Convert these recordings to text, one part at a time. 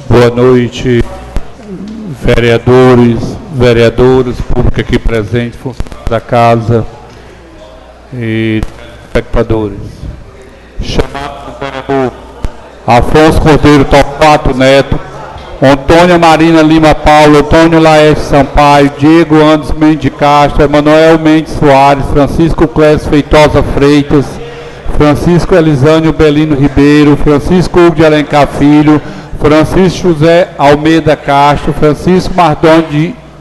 Boa noite, vereadoras, público aqui presente, funcionários da casa e espectadores. Chamado o vereador Afonso Cordeiro Torquato Neto, Antônia Marina Lima Paulo, Antônio Laércio Sampaio, Diego Andes Mendes de Castro, Emanuel Mendes Soares, Francisco Clésio Feitosa Freitas, Francisco Elisânio Belino Ribeiro, Francisco Hugo de Alencar Filho, Francisco José Almeida Castro, Francisco Mardon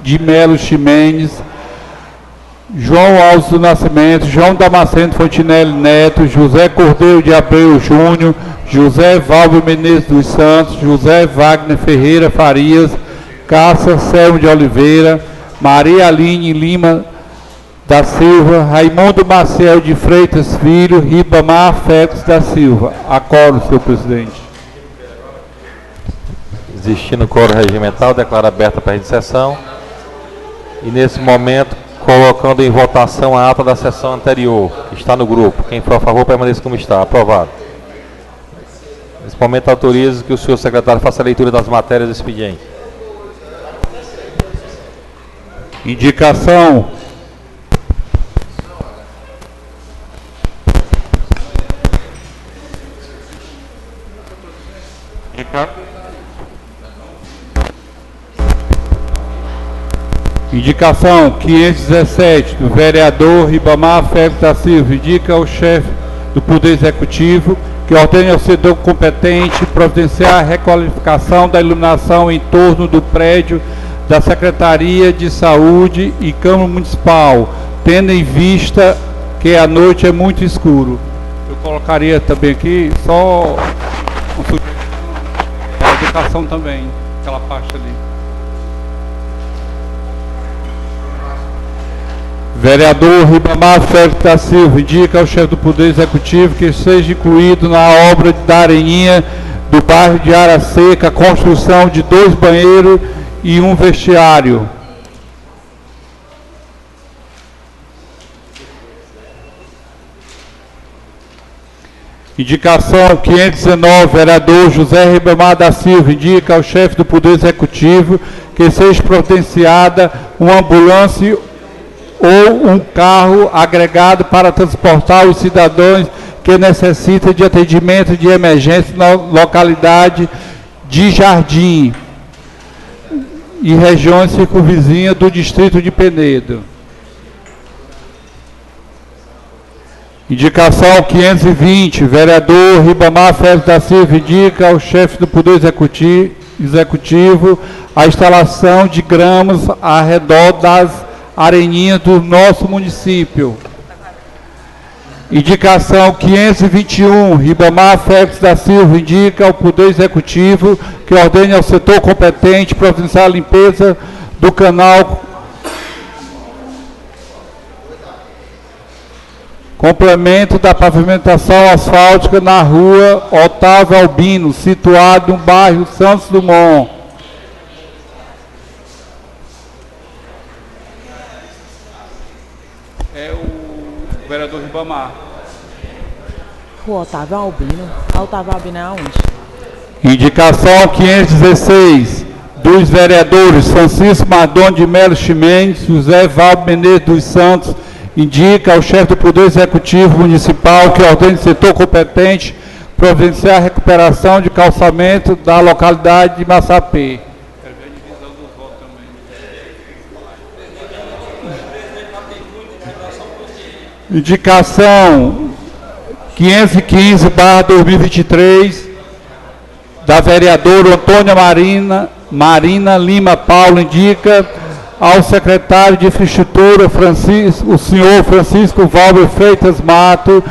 de Melo Ximenes, João Alves do Nascimento, João Damasceno Fontinelli Neto, José Cordeiro de Abreu Júnior, José Valber Menezes dos Santos, José Wagner Ferreira Farias, Cássia Selmo de Oliveira, Maria Aline Lima da Silva, Raimundo Maciel de Freitas Filho, Ribamar Félix da Silva. Acordo, senhor presidente. Existindo o quórum regimental, declaro aberta a presente sessão. E nesse momento, colocando em votação a ata da sessão anterior, que está no grupo. Quem for a favor, permaneça como está. Aprovado. Nesse momento, autorizo que o senhor secretário faça a leitura das matérias do expediente. Indicação. Indicação 517 do vereador Ribamar Félix da Silva. Indica ao chefe do Poder Executivo que ordene ao setor competente providenciar a requalificação da iluminação em torno do prédio da Secretaria de Saúde e Câmara Municipal, tendo em vista que a noite é muito escuro. Eu colocaria também aqui só a educação também, aquela parte ali. Vereador Ribamar Félix da Silva indica ao chefe do Poder Executivo que seja incluído na obra da Areninha do bairro de Área Seca a construção de 2 banheiros e um vestiário. Indicação 519, vereador José Ribamar da Silva indica ao chefe do Poder Executivo que seja providenciada uma ambulância ou um carro agregado para transportar os cidadãos que necessitam de atendimento de emergência na localidade de Jardim e regiões circunvizinhas do distrito de Penedo. Indicação 520, vereador Ribamar Félix da Silva indica ao chefe do Poder Executivo a instalação de gramas ao redor das areninhas do nosso município. Indicação 521, Ribamar Félix da Silva indica ao Poder Executivo que ordene ao setor competente providenciar a limpeza do canal complemento da pavimentação asfáltica na rua Otávio Albino, situado no bairro Santos Dumont. É o vereador Ribamar. Rua Otávio Albino. Otávio Albino é aonde? Indicação 516 dos vereadores Francisco Mardon de Melo Ximenes, José Valber Menezes dos Santos, indica ao chefe do Poder Executivo Municipal que ordene o setor competente providenciar a recuperação de calçamento da localidade de Massapê. Indicação 515/2023 da vereadora Antônia Marina Lima Paulo indica ao secretário de Infraestrutura o senhor Francisco Valber Freitas Mato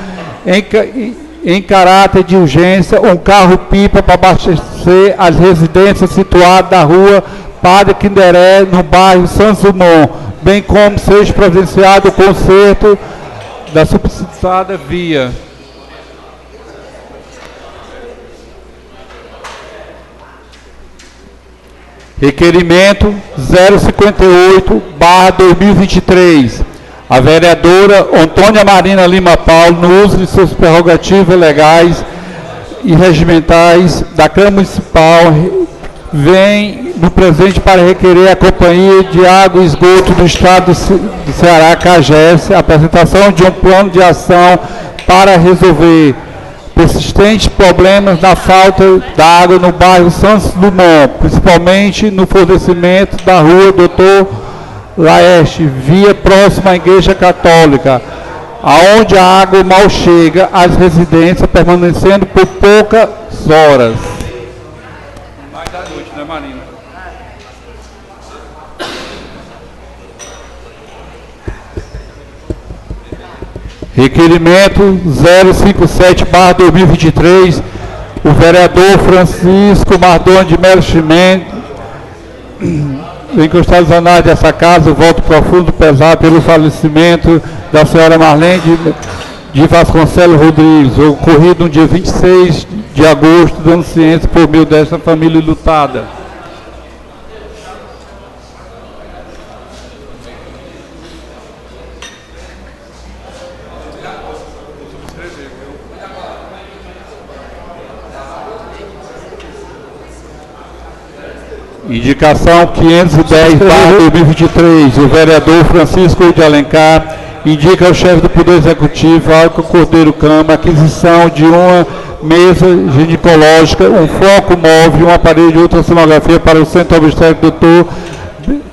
em caráter de urgência um carro-pipa para abastecer as residências situadas na rua Padre Quinderé, no bairro Santos Dumont, bem como seja providenciado o conserto da subsidiada via. Requerimento 058/2023. A vereadora Antônia Marina Lima Paulo, no uso de suas prerrogativas legais, e regimentais da Câmara Municipal vêm no presente para requerer a Companhia de Água e Esgoto do Estado do Ceará, CAGES, a apresentação de um plano de ação para resolver persistentes problemas da falta da água no bairro Santos Dumont, principalmente no fornecimento da rua Doutor Laeste, via próxima à Igreja Católica, aonde a água mal chega às residências, permanecendo por poucas horas. Mais da noite, né, Marina? Requerimento 057/2023, o vereador Francisco Mardoni de Melo Chimene, encostado nos anais dessa casa, o voto profundo pesado pelo falecimento da senhora Marlene de Vasconcelos Rodrigues, ocorrido no dia 26 de agosto, dando ciência por meio dessa família lutada. Indicação 510/2023, o vereador Francisco de Alencar indica ao chefe do Poder Executivo, Álvaro Cordeiro Câmara, aquisição de uma mesa ginecológica, um foco móvel e um aparelho de ultrassonografia para o Centro Obstétrico Dr.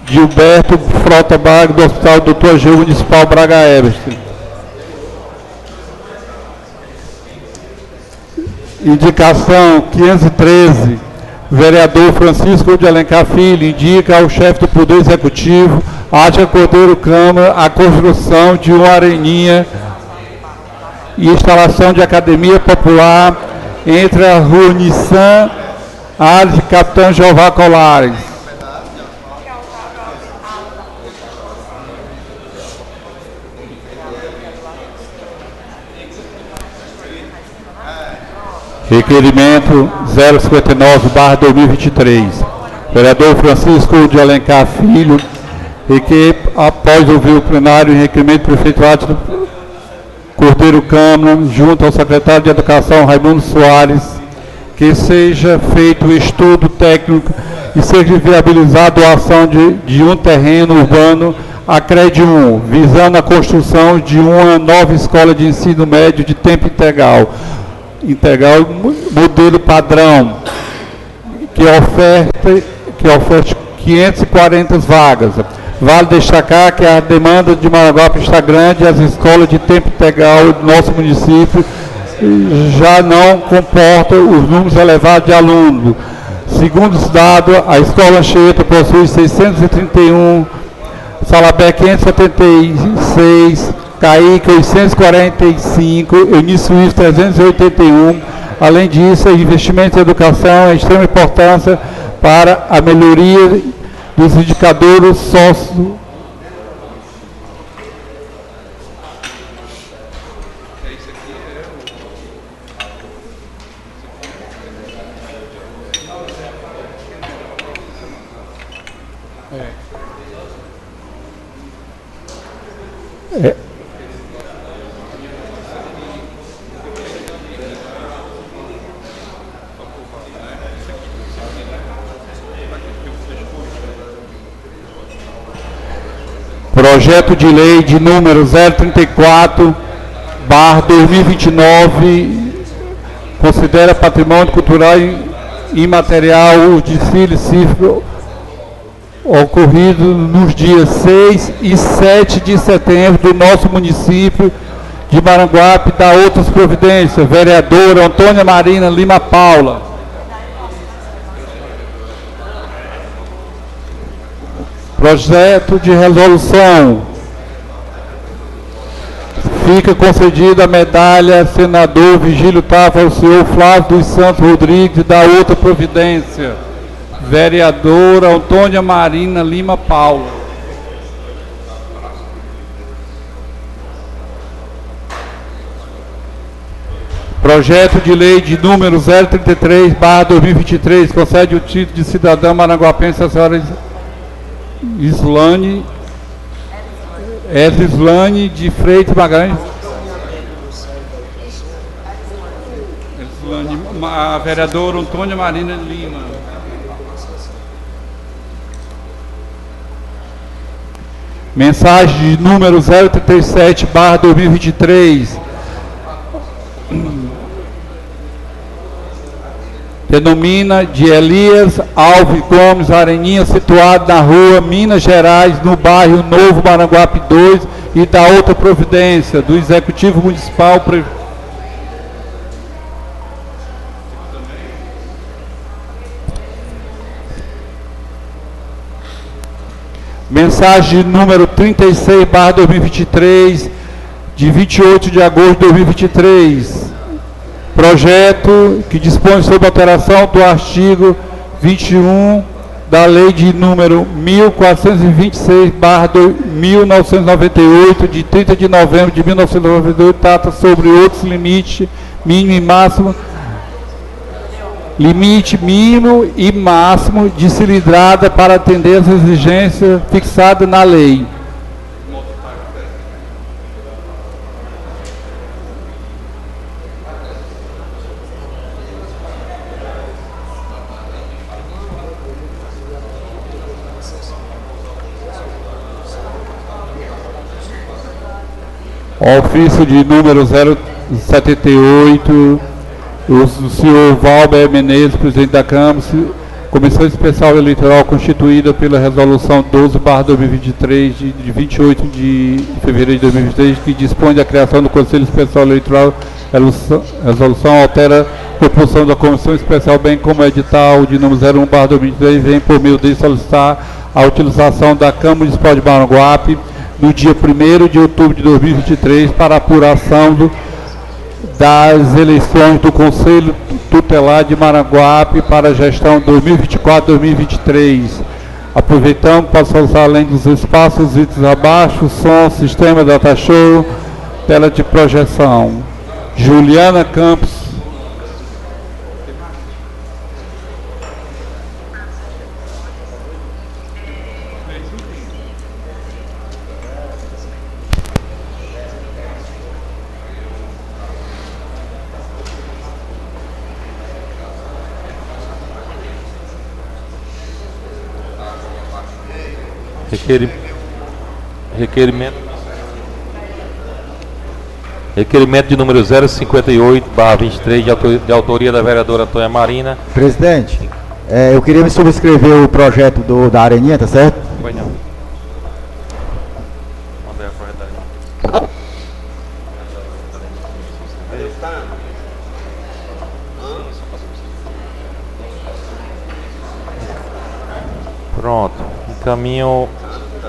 Gilberto Frota Braga, do Hospital Dr. Ageu Municipal Braga Everest. Indicação 513, vereador Francisco de Alencar Filho indica ao chefe do Poder Executivo, Álvaro Cordeiro Câmara, a construção de uma areninha e instalação de academia popular entre a Rua Nissan, Ares e Capitão Jeová Colares. Requerimento 059/2023. Vereador Francisco de Alencar Filho, e que, após ouvir o plenário em requerimento do prefeito Átila Cordeiro Câmara, junto ao secretário de Educação Raimundo Soares, que seja feito o estudo técnico e seja viabilizada a doação de um terreno urbano a CRED 1, visando a construção de uma nova escola de ensino médio de tempo integral, modelo padrão, que oferte 540 vagas. Vale destacar que a demanda de Maranguape está grande e as escolas de tempo integral do nosso município já não comportam os números elevados de alunos. Segundo os dados, a escola Anchieta possui 631, Salabé 576, Caíque 845, Eunício Suíço 381. Além disso, o investimento em educação é de extrema importância para a melhoria dos indicadores sócio. Projeto de lei de número 034/2029 considera patrimônio cultural imaterial o desfile cívico ocorrido nos dias 6 e 7 de setembro do nosso município de Maranguape. Da outras providências, vereadora Antônia Marina Lima Paula. Projeto de resolução. Fica concedida a medalha senador Vigílio Tava ao senhor Flávio dos Santos Rodrigues, da outra providência, vereadora Antônia Marina Lima Paula. Projeto de lei de número 033/2023 concede o título de cidadã maranguapense à senhora Islane de Freitas Magalhães. A vereadora Antônia Marina Lima. Mensagem de número 037/2023. Denomina de Elias Alves Gomes Areninha, situado na rua Minas Gerais, no bairro Novo Maranguape 2, e da outra providência do Executivo Municipal. Mensagem número 36/2023, de 28 de agosto de 2023. Projeto que dispõe sobre alteração do artigo 21 da Lei de número 1426/1998, de 30 de novembro de 1998, trata sobre outros limites mínimo e máximo, limite mínimo e máximo de cilindrada para atender às exigências fixadas na lei. Ofício de número 078, o senhor Valber Menezes, presidente da Câmara, Comissão Especial Eleitoral constituída pela Resolução 12/2023, de 28 de fevereiro de 2023, que dispõe da criação do Conselho Especial Eleitoral. A resolução altera a composição da Comissão Especial, bem como o edital de número 01/2023, vem por meio de solicitar a utilização da Câmara Municipal de Maranguape no dia 1º de outubro de 2023 para apuração das eleições do Conselho Tutelar de Maranguape para a gestão 2024-2023. Aproveitamos para solicitar, além dos espaços, itens abaixo, som, sistema, data show, tela de projeção. Juliana Campos. Requerimento de número 058/23, de autoria da vereadora Antônia Marina. Presidente, eu queria me subscrever o projeto da Areninha, tá certo? Foi não. Mandei o projeto da Areninha. Pronto, encaminho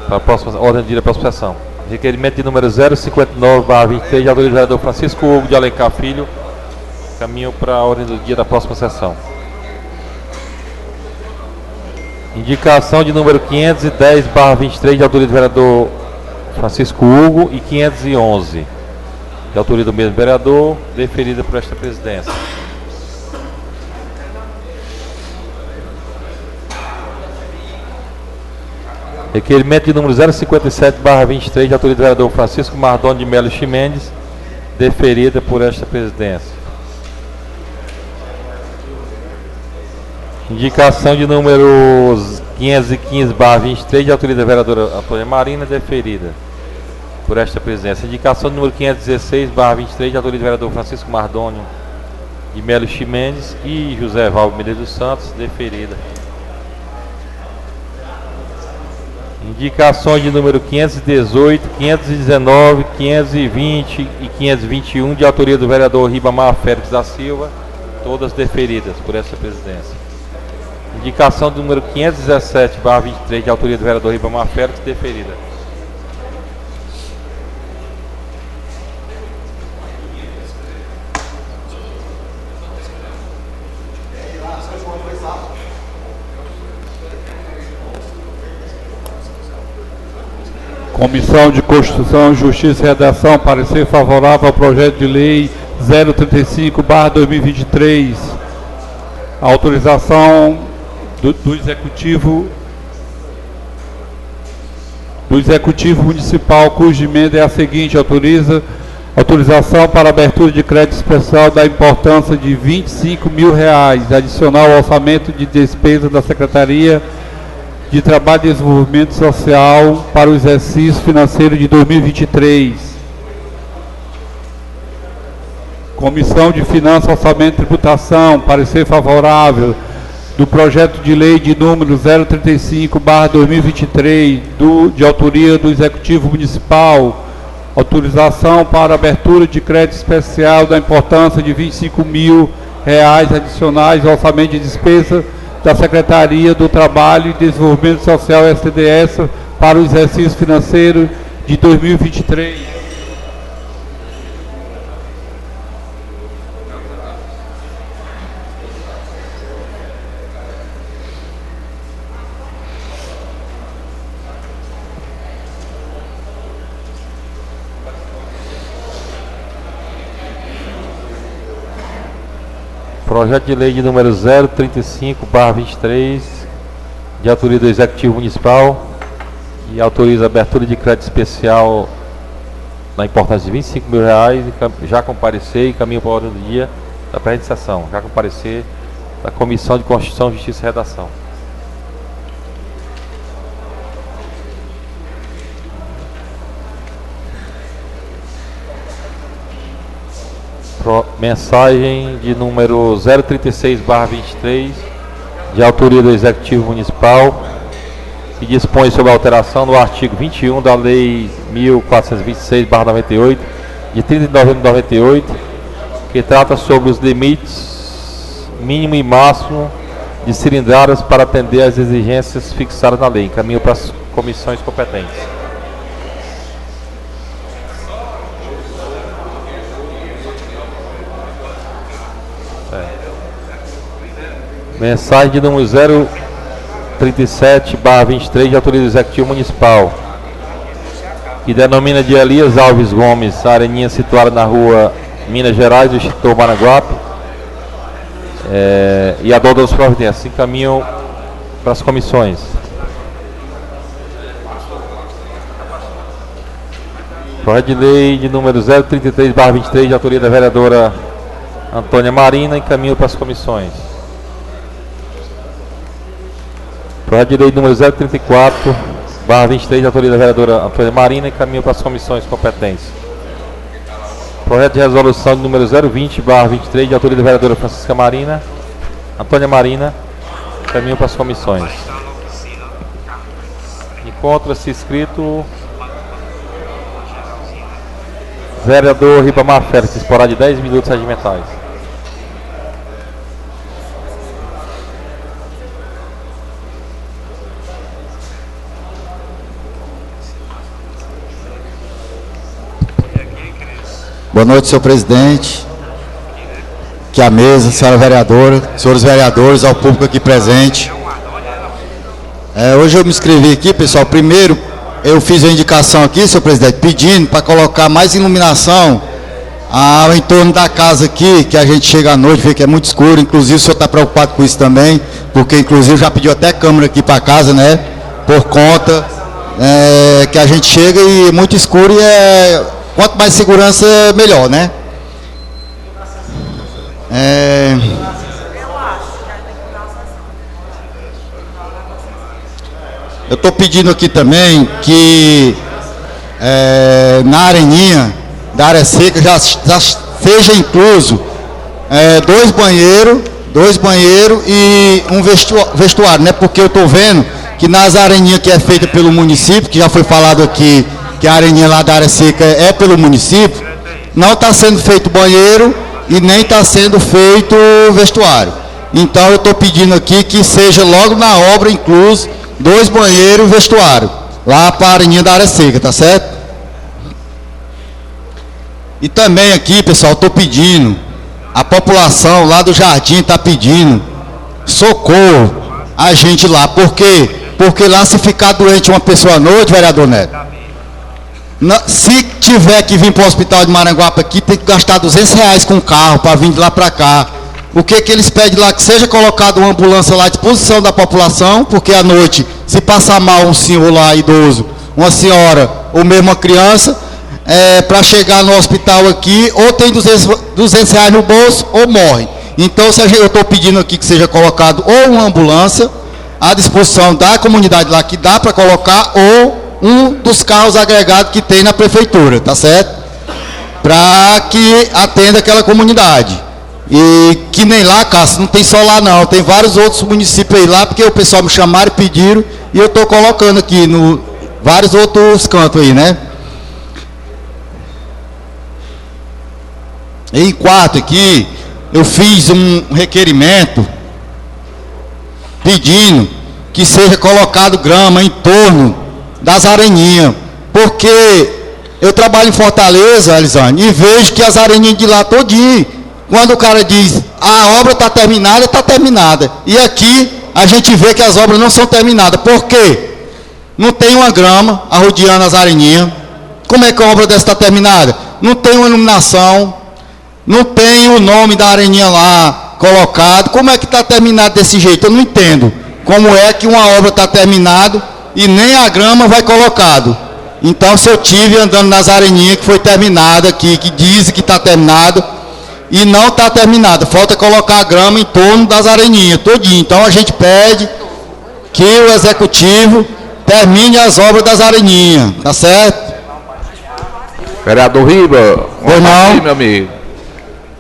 para a próxima ordem de dia da próxima sessão. Requerimento de número 059/23, de autoria do vereador Francisco Hugo de Alencar Filho. Caminho para a ordem do dia da próxima sessão. Indicação de número 510/23, de autoria do vereador Francisco Hugo, e 511, de autoria do mesmo vereador, deferida por esta presidência. Requerimento de número 057/23, de autoria do vereador Francisco Mardoni de Melo Ximendes, deferida por esta presidência. Indicação de número 515/23, de autoria da vereadora Antônia Marina, deferida por esta presidência. Indicação de número 516/23, de autoria do vereador Francisco Mardoni de Melo Ximendes e José Valber Menezes dos Santos, deferida. Indicações de número 518, 519, 520 e 521, de autoria do vereador Ribamar Félix da Silva, todas deferidas por esta presidência. Indicação do número 517/23, de autoria do vereador Ribamar Félix, deferida. Comissão de Constituição, Justiça e Redação, parecer favorável ao projeto de lei 035/2023. Autorização do Executivo Municipal, cuja emenda é a seguinte: autoriza Autorização para abertura de crédito especial da importância de R$ 25 mil, adicional ao orçamento de despesa da Secretaria de Trabalho e Desenvolvimento Social para o exercício financeiro de 2023. Comissão de Finanças, Orçamento e Tributação, parecer favorável do projeto de lei de número 035/2023, de autoria do Executivo Municipal, autorização para abertura de crédito especial da importância de R$ 25 mil adicionais ao orçamento de despesa da Secretaria do Trabalho e Desenvolvimento Social, STDS, para o exercício financeiro de 2023. Projeto de lei de número 035/23, de autoria do Executivo Municipal, e autoriza a abertura de crédito especial na importância de R$ 25 mil, e já comparecer e caminho para a ordem do dia da presente sessão. Já comparecer da Comissão de Constituição, Justiça e Redação. Mensagem de número 036/23, de autoria do Executivo Municipal, que dispõe sobre a alteração do artigo 21 da Lei 1426/98, de 30 de novembro de 98, que trata sobre os limites mínimo e máximo de cilindradas para atender às exigências fixadas na lei. Encaminho para as comissões competentes. Mensagem de número 037/23, de autoria do Executivo Municipal, que denomina de Elias Alves Gomes a areninha situada na rua Minas Gerais, do Instituto Maranguape, e adota as providências. Encaminham para as comissões. Projeto de lei de número 033/23, de autoria da vereadora Antônia Marina, encaminho para as comissões. Projeto de lei número 034/23, de autoria da vereadora Antônia Marina, encaminho para as comissões competentes. Projeto de resolução de número 020/23, de autoria da vereadora Francisca Marina, Antônia Marina, encaminho para as comissões. Encontra-se inscrito vereador Ribamar Félix, disporá de 10 minutos regimentais. Boa noite, senhor presidente, que a mesa, senhora vereadora, senhores vereadores, ao público aqui presente. Hoje eu me inscrevi aqui, pessoal. Primeiro, eu fiz a indicação aqui, senhor presidente, pedindo para colocar mais iluminação ao entorno da casa aqui, que a gente chega à noite, vê que é muito escuro. Inclusive, o senhor está preocupado com isso também, porque inclusive já pediu até câmera aqui para casa, né? Por conta que a gente chega e é muito escuro e quanto mais segurança, melhor, né? Eu estou pedindo aqui também que na areninha da área seca já seja incluso dois banheiros e um vestuário, né? Porque eu estou vendo que nas areninhas que é feita pelo município, que já foi falado aqui, que a areninha lá da área seca é pelo município, não está sendo feito banheiro e nem está sendo feito vestuário. Então eu estou pedindo aqui que seja logo na obra incluso 2 banheiros e vestuário, lá para a areninha da área seca, tá certo? E também aqui, pessoal, estou pedindo, a população lá do Jardim está pedindo socorro a gente lá. Por quê? Porque lá, se ficar doente uma pessoa à noite, vereador Neto, se tiver que vir para o hospital de Maranguape aqui, tem que gastar R$200 com o carro para vir de lá para cá. O que eles pedem lá? Que seja colocada uma ambulância lá à disposição da população, porque à noite, se passar mal um senhor lá idoso, uma senhora ou mesmo uma criança, para chegar no hospital aqui, ou tem 200 reais no bolso, ou morre. Então, eu estou pedindo aqui que seja colocado ou uma ambulância à disposição da comunidade lá, que dá para colocar, ou um dos carros agregados que tem na prefeitura, tá certo? Para que atenda aquela comunidade. E que nem lá, Cássio, não tem só lá não, tem vários outros municípios aí lá, porque o pessoal me chamaram e pediram, e eu estou colocando aqui no vários outros cantos aí, né? Em quarto aqui, eu fiz um requerimento pedindo que seja colocado grama em torno das areninhas, porque eu trabalho em Fortaleza, Elisane, e vejo que as areninhas de lá todinho, quando o cara diz, a obra está terminada, e aqui a gente vê que as obras não são terminadas. Por quê? Não tem uma grama arrodeando as areninhas. Como é que a obra dessa está terminada? Não tem uma iluminação, não tem o nome da areninha lá colocado. Como é que está terminado desse jeito? Eu não entendo. Como é que uma obra está terminada e nem a grama vai colocado? Então, se eu tive andando nas areninhas que foi terminada aqui, que dizem que está terminado, e não está terminada, falta colocar a grama em torno das areninhas, todinho. Então, a gente pede que o executivo termine as obras das areninhas, tá certo? Vereador Riba, pois não, meu amigo.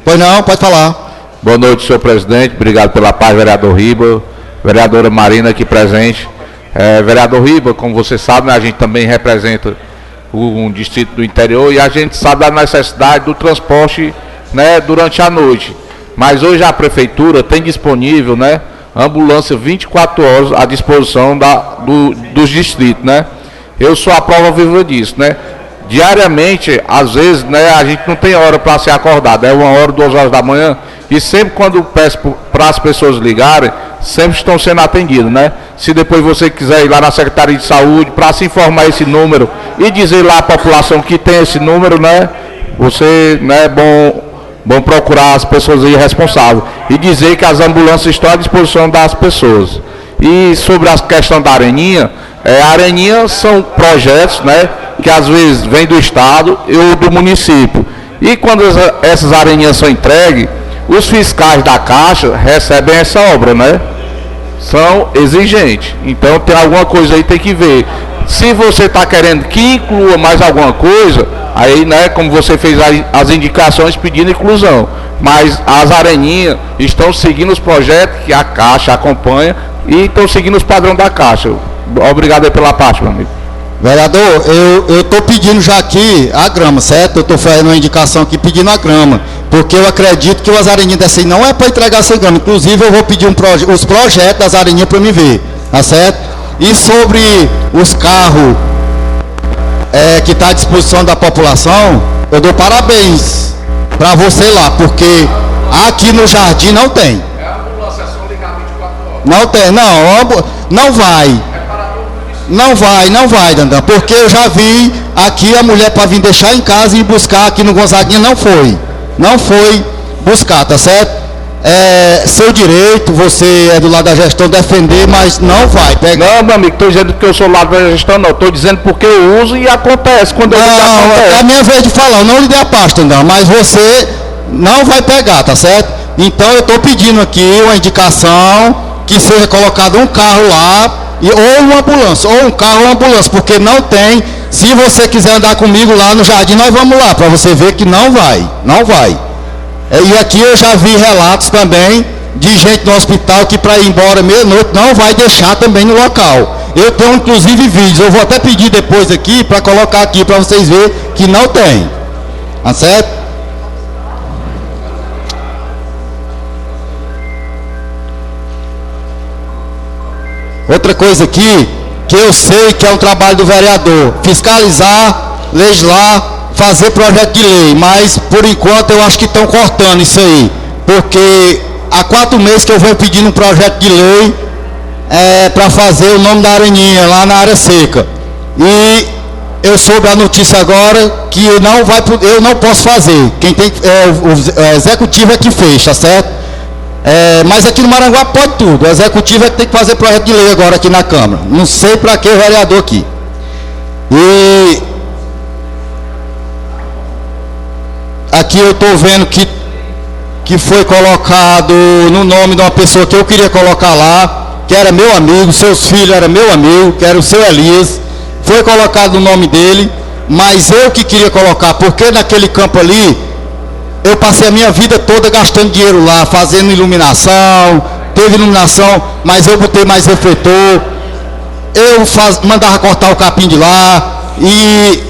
Pois não, pode falar. Boa noite, senhor presidente, obrigado pela paz, vereador Riba, vereadora Marina aqui presente. Vereador Riba, como você sabe, né, a gente também representa um distrito do interior e a gente sabe da necessidade do transporte, né, durante a noite. Mas hoje a prefeitura tem disponível, né, ambulância 24 horas à disposição dos distritos, né? Eu sou a prova viva disso, né? Diariamente, às vezes, né, a gente não tem hora para ser acordado, é 1 hora, 2 horas da manhã, e sempre quando peço para as pessoas ligarem, sempre estão sendo atendidos, né? Se depois você quiser ir lá na Secretaria de Saúde para se informar esse número e dizer lá à população que tem esse número, né? Você, né, bom procurar as pessoas aí responsáveis e dizer que as ambulâncias estão à disposição das pessoas. E sobre a questão da areninha, a areninha são projetos, né, que às vezes vêm do estado ou do município. E quando essas areninhas são entregues, os fiscais da Caixa recebem essa obra, né? São exigentes. Então tem alguma coisa aí, tem que ver. Se você está querendo que inclua mais alguma coisa, aí, né, como você fez as indicações pedindo inclusão. Mas as areninhas estão seguindo os projetos que a Caixa acompanha e estão seguindo os padrões da Caixa. Obrigado aí pela parte, meu amigo. Vereador, eu estou pedindo já aqui a grama, certo? Eu estou fazendo uma indicação aqui pedindo a grama, porque eu acredito que as areninhas dessa aí não é para entregar sem grama. Inclusive, eu vou pedir os projetos das areninhas para me ver, tá certo? E sobre os carros que está à disposição da população, eu dou parabéns para você lá, porque aqui no Jardim não tem. É a ambulância, é só ligar 24 horas. Não tem, não vai. Não vai, Dandan, porque eu já vi aqui a mulher para vir deixar em casa e buscar aqui no Gonzaguinha, não foi buscar, tá certo? É seu direito, você é do lado da gestão defender, mas não vai pegar. Não, meu amigo, estou dizendo que eu sou do lado da gestão, não, estou dizendo porque eu uso e acontece, quando eu acontece. É a minha vez de falar, eu não lhe dei a pasta, Dandan, mas você não vai pegar, tá certo? Então eu estou pedindo aqui uma indicação que seja colocado um carro lá, ou uma ambulância, ou um carro ou uma ambulância, porque não tem. Se você quiser andar comigo lá no Jardim, nós vamos lá, para você ver que não vai. E aqui eu já vi relatos também de gente no hospital que para ir embora meia-noite não vai deixar também no local. Eu tenho inclusive vídeos, eu vou até pedir depois aqui para colocar aqui para vocês verem que não tem. Tá certo? Outra coisa aqui, que eu sei que é um trabalho do vereador, fiscalizar, legislar, fazer projeto de lei, mas por enquanto eu acho que estão cortando isso aí, porque há 4 meses que eu venho pedindo um projeto de lei para fazer o nome da areninha lá na área seca, e eu soube a notícia agora que eu não posso fazer, quem tem, o executivo é que fez, tá certo? Mas aqui no Maranguá pode tudo, o executivo é que tem que fazer projeto de lei agora aqui na Câmara, não sei para que o vereador aqui. E aqui eu estou vendo que foi colocado no nome de uma pessoa que eu queria colocar lá, que era meu amigo, seus filhos eram meu amigo, que era o seu Elias, foi colocado no nome dele, mas eu que queria colocar, porque naquele campo ali, eu passei a minha vida toda gastando dinheiro lá, fazendo iluminação, teve iluminação, mas eu botei mais refletor, eu mandava cortar o capim de lá, e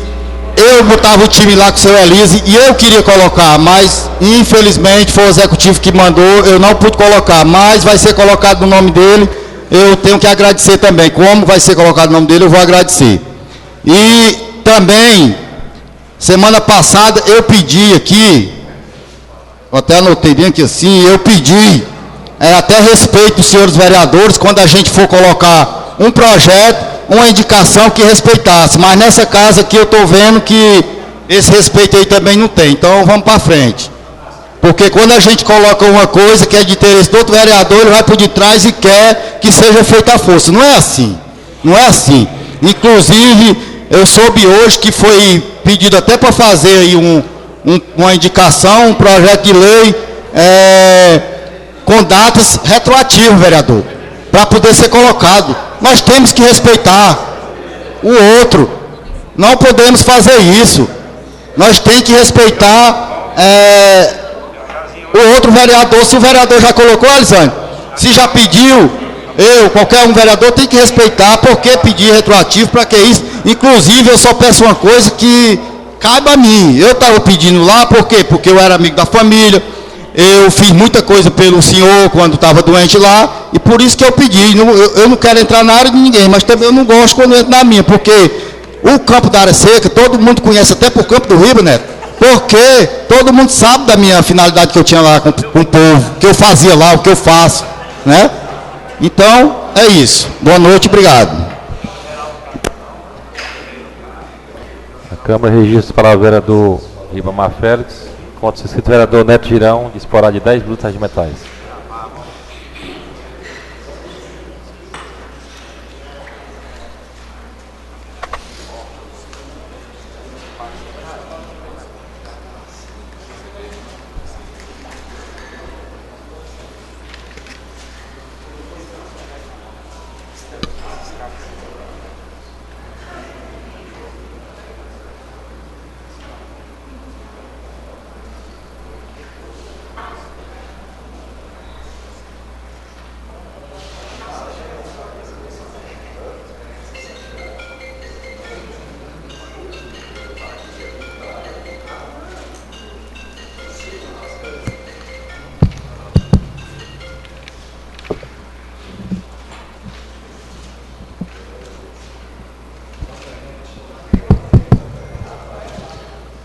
eu botava o time lá com o seu Elise, e eu queria colocar, mas infelizmente foi o executivo que mandou, eu não pude colocar, mas vai ser colocado no nome dele, eu tenho que agradecer também, como vai ser colocado no nome dele, eu vou agradecer. E também, semana passada eu pedi aqui, eu até anotei bem aqui assim, eu pedi, até a respeito dos senhores vereadores, quando a gente for colocar um projeto, uma indicação que respeitasse, mas nessa casa aqui eu estou vendo que esse respeito aí também não tem, então vamos para frente. Porque quando a gente coloca uma coisa que é de interesse do outro vereador, ele vai por detrás e quer que seja feita à força. Não é assim, não é assim. Inclusive, eu soube hoje que foi pedido até para fazer aí uma indicação, um projeto de lei com datas retroativas, vereador, para poder ser colocado. Nós temos que respeitar o outro, não podemos fazer isso. Nós temos que respeitar o outro vereador. Se o vereador já colocou, Alisane, se já pediu, qualquer um vereador tem que respeitar. Por que pedir retroativo? Para que isso? Inclusive, eu só peço uma coisa que cabe a mim. Eu estava pedindo lá, por quê? Porque eu era amigo da família, eu fiz muita coisa pelo senhor quando estava doente lá, e por isso que eu pedi. Eu não quero entrar na área de ninguém, mas também eu não gosto quando eu entro na minha, porque o campo da área seca, todo mundo conhece, até por Campo do Riba, Neto, porque todo mundo sabe da minha finalidade que eu tinha lá com o povo, o que eu fazia lá, o que eu faço, né? Então, é isso. Boa noite, obrigado. A Câmara registra para o vereador Ribamar Félix, contra o inscrito vereador Neto Girão, disporá de 10 brutos de metais.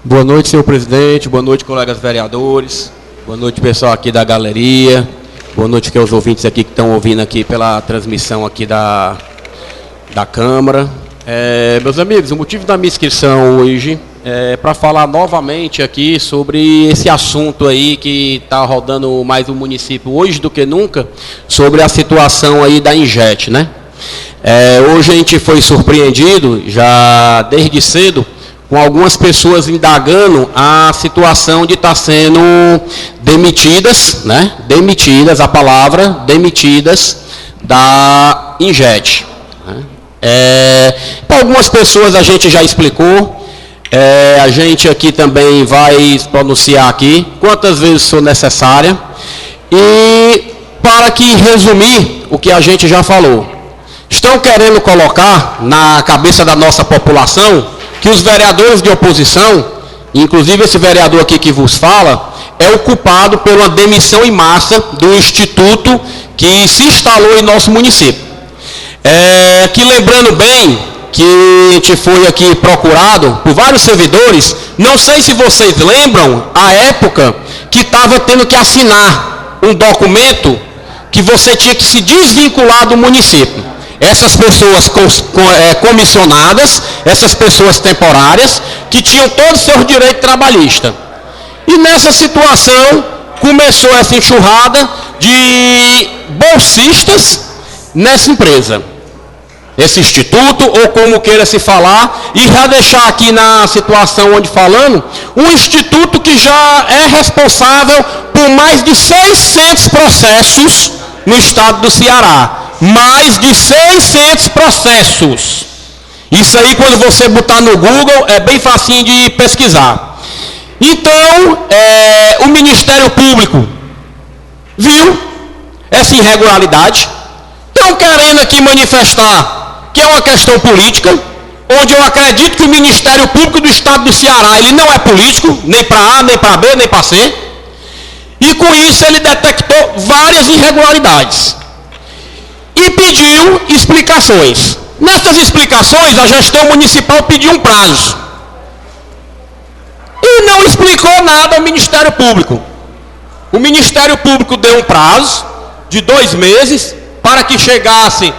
Boa noite, senhor presidente. Boa noite, colegas vereadores. Boa noite, pessoal aqui da galeria. Boa noite aqui aos ouvintes aqui que estão ouvindo aqui pela transmissão aqui da Câmara. Meus amigos, o motivo da minha inscrição hoje é para falar novamente aqui sobre esse assunto aí que está rodando mais o município hoje do que nunca, sobre a situação aí da Injet, né? Hoje a gente foi surpreendido, já desde cedo, com algumas pessoas indagando a situação de estar sendo demitidas, né? Demitidas, a palavra, demitidas da Injet. Né? Para algumas pessoas a gente já explicou, a gente aqui também vai pronunciar aqui, quantas vezes for necessária, e para que resumir o que a gente já falou. Estão querendo colocar na cabeça da nossa população que os vereadores de oposição, inclusive esse vereador aqui que vos fala, é o culpado pela demissão em massa do instituto que se instalou em nosso município. Que lembrando bem que a gente foi aqui procurado por vários servidores, não sei se vocês lembram a época que estava tendo que assinar um documento que você tinha que se desvincular do município. Essas pessoas comissionadas, essas pessoas temporárias, que tinham todos os seus direitos trabalhistas. E nessa situação, começou essa enxurrada de bolsistas nessa empresa. esse instituto, ou como queira se falar, e já deixar aqui na situação onde falando, um instituto que já é responsável por mais de 600 processos no estado do Ceará. Mais de 600 processos. Isso aí, quando você botar no Google, é bem facinho de pesquisar. Então, o Ministério Público viu essa irregularidade, estão querendo aqui manifestar que é uma questão política, onde eu acredito que o Ministério Público do Estado do Ceará, ele não é político, nem para A, nem para B, nem para C, e com isso ele detectou várias irregularidades e pediu explicações. Nessas explicações, a gestão municipal pediu um prazo e não explicou nada ao Ministério Público. O Ministério Público deu um prazo de 2 meses para que chegasse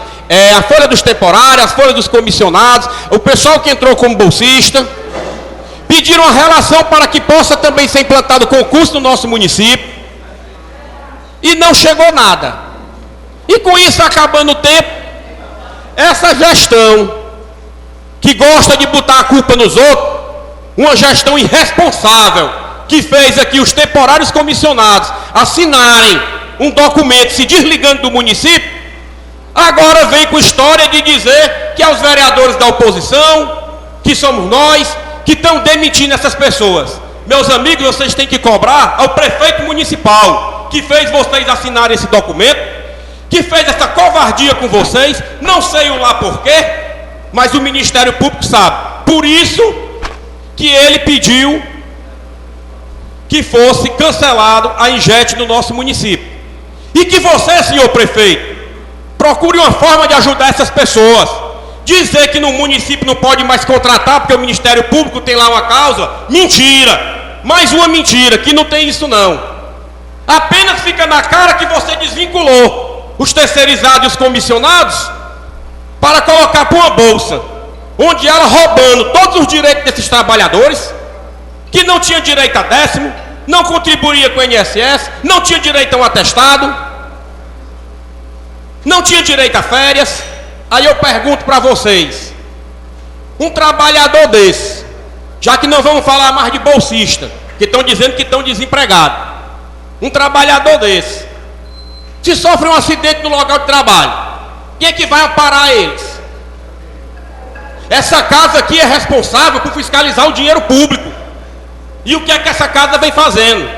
a folha dos temporários, as folhas dos comissionados, o pessoal que entrou como bolsista, pediram a relação para que possa também ser implantado concurso no nosso município, e não chegou nada. E com isso, acabando o tempo, essa gestão, que gosta de botar a culpa nos outros, uma gestão irresponsável, que fez aqui os temporários comissionados assinarem um documento se desligando do município, agora vem com história de dizer que é os vereadores da oposição, que somos nós, que estão demitindo essas pessoas. Meus amigos, vocês têm que cobrar ao prefeito municipal, que fez vocês assinarem esse documento, que fez essa covardia com vocês, não sei o lá porquê, mas o Ministério Público sabe. Por isso que ele pediu que fosse cancelado a Injet no nosso município. E que você, senhor prefeito, procure uma forma de ajudar essas pessoas. Dizer que no município não pode mais contratar porque o Ministério Público tem lá uma causa, mentira. Mais uma mentira, que não tem isso não. Apenas fica na cara que você desvinculou os terceirizados e os comissionados para colocar para uma bolsa, onde ela roubando todos os direitos desses trabalhadores, que não tinha direito a 10º, não contribuía com o INSS, não tinha direito a um atestado, não tinha direito a férias. Aí eu pergunto para vocês, um trabalhador desse, já que não vamos falar mais de bolsista, que estão dizendo que estão desempregados, um trabalhador desse, se sofre um acidente no local de trabalho, quem é que vai amparar eles? Essa casa aqui é responsável por fiscalizar o dinheiro público. E o que é que essa casa vem fazendo?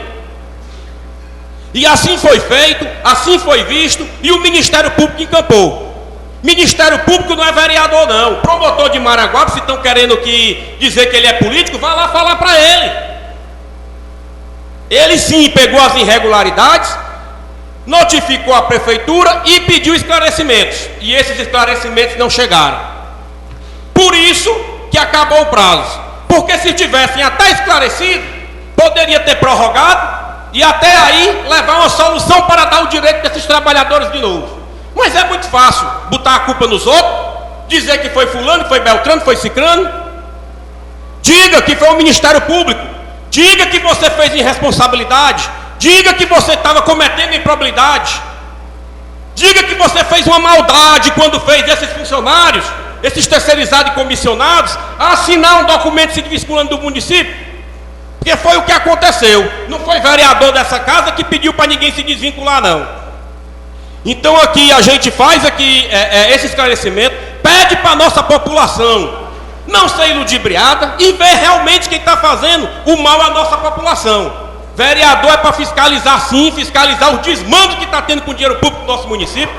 E assim foi feito, assim foi visto, e o Ministério Público encampou. Ministério Público não é vereador não. O promotor de Maranguape, se estão querendo dizer que ele é político, vai lá falar para ele. Ele sim pegou as irregularidades, notificou a prefeitura e pediu esclarecimentos. E esses esclarecimentos não chegaram. Por isso que acabou o prazo. Porque se tivessem até esclarecido, poderia ter prorrogado e até aí levar uma solução para dar o direito desses trabalhadores de novo. Mas é muito fácil botar a culpa nos outros, dizer que foi fulano, foi Beltrano, foi Cicrano. Diga que foi o Ministério Público, diga que você fez irresponsabilidade, diga que você estava cometendo improbidade, diga que você fez uma maldade quando fez esses funcionários, esses terceirizados e comissionados, assinar um documento se desvinculando do município, porque foi o que aconteceu. Não foi vereador dessa casa que pediu para ninguém se desvincular não. Então aqui a gente faz aqui esse esclarecimento, pede para a nossa população não ser ludibriada e ver realmente quem está fazendo o mal à nossa população. Vereador é para fiscalizar sim, fiscalizar os desmandos que está tendo com o dinheiro público do nosso município,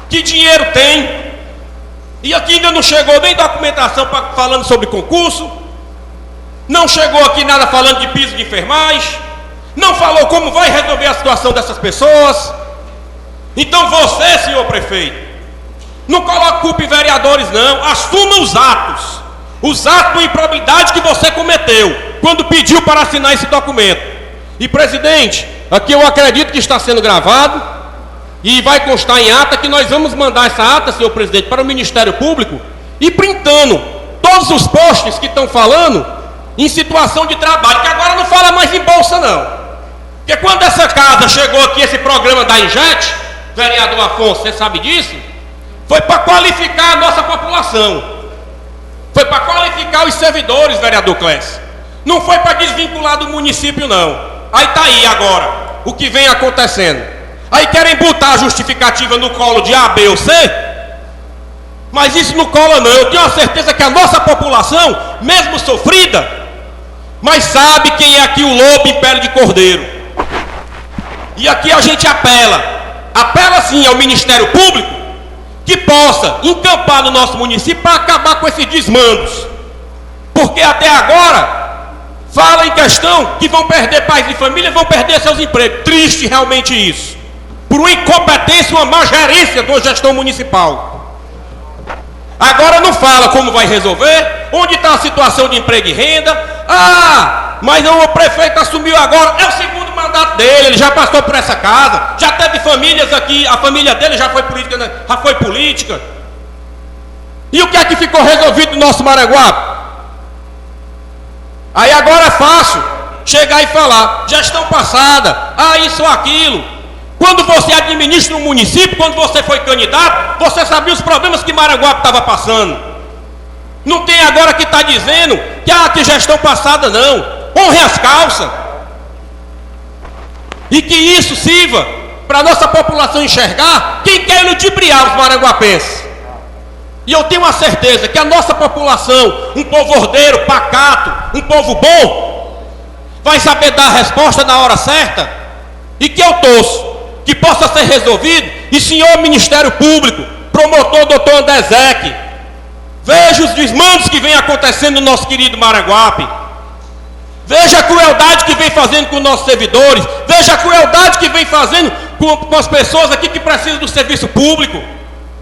que dinheiro tem. E aqui ainda não chegou nem documentação falando sobre concurso, não chegou aqui nada falando de piso de enfermagem, não falou como vai resolver a situação dessas pessoas. Então você, senhor prefeito, não coloque culpa em vereadores não, assuma os atos de improbidade que você cometeu, quando pediu para assinar esse documento. E presidente, aqui eu acredito que está sendo gravado, e vai constar em ata que nós vamos mandar essa ata, senhor presidente, para o Ministério Público e printando todos os posts que estão falando em situação de trabalho, que agora não fala mais em bolsa não. Porque quando essa casa chegou aqui, esse programa da Injet, vereador Afonso, você sabe disso, Foi para qualificar a nossa população. Foi para qualificar os servidores, vereador Clécio. Não foi para desvincular do município, não. Aí está aí agora o que vem acontecendo. Aí querem botar a justificativa no colo de A, B ou C, mas isso não cola não. Eu tenho a certeza que a nossa população, mesmo sofrida, mas sabe quem é aqui o lobo em pele de cordeiro. E aqui a gente apela sim ao Ministério Público, que possa encampar no nosso município para acabar com esses desmandos. Porque até agora fala em questão que vão perder pais de família, vão perder seus empregos. Triste realmente isso. Por uma incompetência, uma má gerência de uma gestão municipal. Agora não fala como vai resolver, onde está a situação de emprego e renda. Ah, mas não, o prefeito assumiu agora, é o segundo mandato dele, ele já passou por essa casa, já teve famílias aqui, a família dele já foi política, né? Já foi política. E o que é que ficou resolvido no nosso Maranguape? Aí agora é fácil chegar e falar, gestão passada, isso ou aquilo. Quando você administra um município, quando você foi candidato, você sabia os problemas que Maranguape estava passando. Não tem agora que está dizendo que gestão passada não. Honre as calças. E que isso sirva para a nossa população enxergar quem quer ludibriar os maranguapenses. E eu tenho a certeza que a nossa população, um povo ordeiro, pacato, um povo bom, vai saber dar a resposta na hora certa, e que eu torço que possa ser resolvido. E senhor Ministério Público, promotor doutor Andezec, veja os desmandos que vem acontecendo no nosso querido Maranguape. Veja a crueldade que vem fazendo com os nossos servidores. Veja a crueldade que vem fazendo com as pessoas aqui que precisam do serviço público.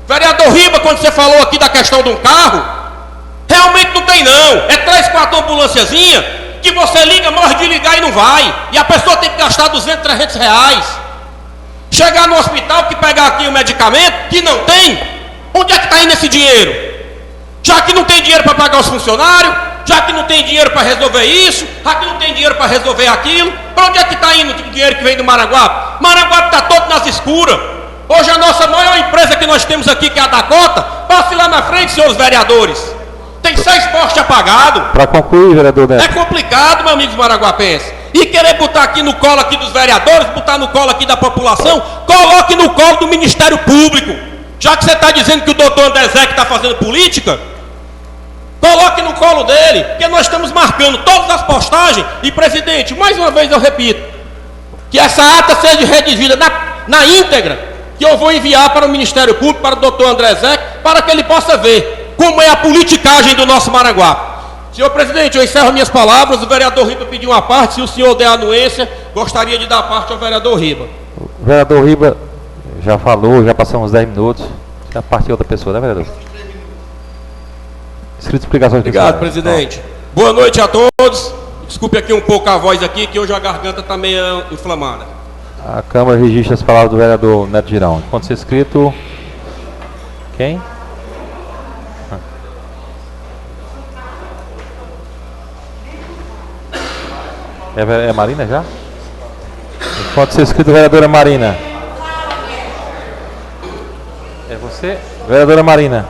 Vereador Riba, quando você falou aqui da questão de um carro, realmente não tem não. É 3, 4 ambulânciazinhas que você liga, morre de ligar e não vai. E a pessoa tem que gastar 200, 300 reais. Chegar no hospital que pegar aqui o medicamento, que não tem, onde é que está indo esse dinheiro? Já que não tem dinheiro para pagar os funcionários, já que não tem dinheiro para resolver isso, já que não tem dinheiro para resolver aquilo, para onde é que está indo o dinheiro que vem do Maranguape? Maranguape está todo nas escuras. Hoje a nossa maior empresa que nós temos aqui, que é a Dakota, passe lá na frente, senhores vereadores. Tem 6 postes apagados. Para concluir, vereador Neto. É complicado, meu amigo maranguapense. E querer botar aqui no colo aqui dos vereadores, botar no colo aqui da população, coloque no colo do Ministério Público. Já que você está dizendo que o doutor Andezec está fazendo política, coloque no colo dele, porque nós estamos marcando todas as postagens. E, presidente, mais uma vez eu repito, que essa ata seja redigida na íntegra, que eu vou enviar para o Ministério Público, para o doutor Andezec, para que ele possa ver como é a politicagem do nosso Maranguape. Senhor presidente, eu encerro minhas palavras. O vereador Riba pediu uma parte. Se o senhor der anuência, gostaria de dar parte ao vereador Riba. O vereador Riba já falou, já passamos 10 minutos. Já partiu outra pessoa, né, vereador? Escrito explicações. Obrigado, presidente. Boa noite a todos. Desculpe aqui um pouco a voz aqui, que hoje a garganta está meio inflamada. A Câmara registra as palavras do vereador Neto Girão. Enquanto ser escrito... Quem? É Marina já? Pode ser escrito vereadora Marina. É você? Vereadora Marina.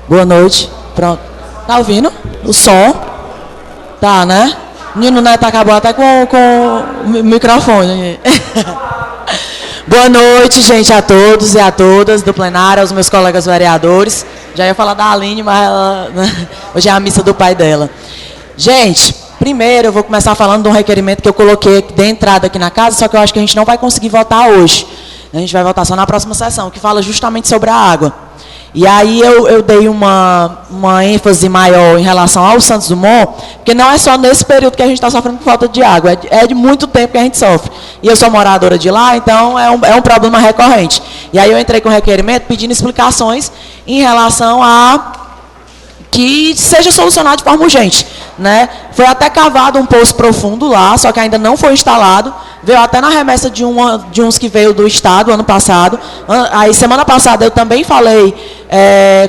Boa noite. Pronto. Tá ouvindo? O som? Tá, né? O menino Neto acabou até com o microfone. Boa noite, gente, a todos e a todas do plenário, aos meus colegas vereadores. Já ia falar da Aline, mas ela, hoje é a missa do pai dela. Gente, primeiro eu vou começar falando de um requerimento que eu coloquei de entrada aqui na casa, só que eu acho que a gente não vai conseguir votar hoje. A gente vai votar só na próxima sessão, que fala justamente sobre a água. E aí eu dei uma ênfase maior em relação ao Santos Dumont, porque não é só nesse período que a gente está sofrendo por falta de água, é de muito tempo que a gente sofre. E eu sou moradora de lá, então é um problema recorrente. E aí eu entrei com requerimento pedindo explicações em relação a que seja solucionado de forma urgente, né? Foi até cavado um poço profundo lá, só que ainda não foi instalado. Veio até na remessa de uns que veio do Estado ano passado. Aí semana passada eu também falei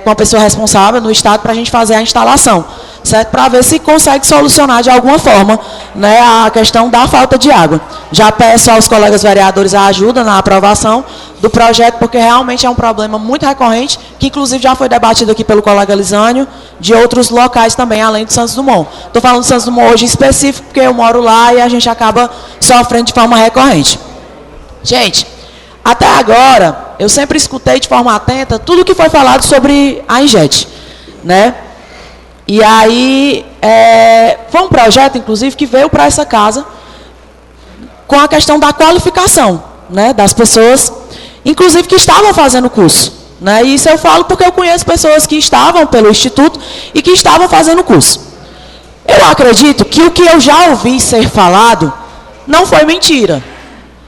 com a pessoa responsável no Estado para a gente fazer a instalação. certo? Para ver se consegue solucionar de alguma forma, né, a questão da falta de água. Já peço aos colegas vereadores a ajuda na aprovação do projeto, porque realmente é um problema muito recorrente, que inclusive já foi debatido aqui pelo colega Lisânio, de outros locais também, além de Santos Dumont. Estou falando de Santos Dumont hoje em específico, porque eu moro lá e a gente acaba sofrendo de forma recorrente. Gente, até agora, eu sempre escutei de forma atenta tudo que foi falado sobre a Injet, né? E aí, foi um projeto, inclusive, que veio para essa casa com a questão da qualificação, né, das pessoas, inclusive que estavam fazendo o curso. Né? E isso eu falo porque eu conheço pessoas que estavam pelo Instituto e que estavam fazendo o curso. Eu acredito que o que eu já ouvi ser falado não foi mentira.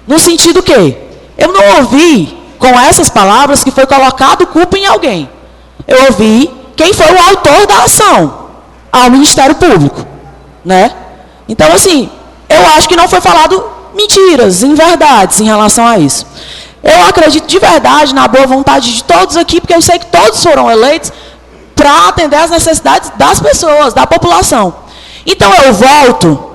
No sentido que eu não ouvi com essas palavras que foi colocado culpa em alguém. Eu ouvi quem foi o autor da ação, ao Ministério Público, né? Então, assim, eu acho que não foi falado mentiras, inverdades em relação a isso. Eu acredito de verdade na boa vontade de todos aqui, porque eu sei que todos foram eleitos para atender às necessidades das pessoas, da população. Então, eu volto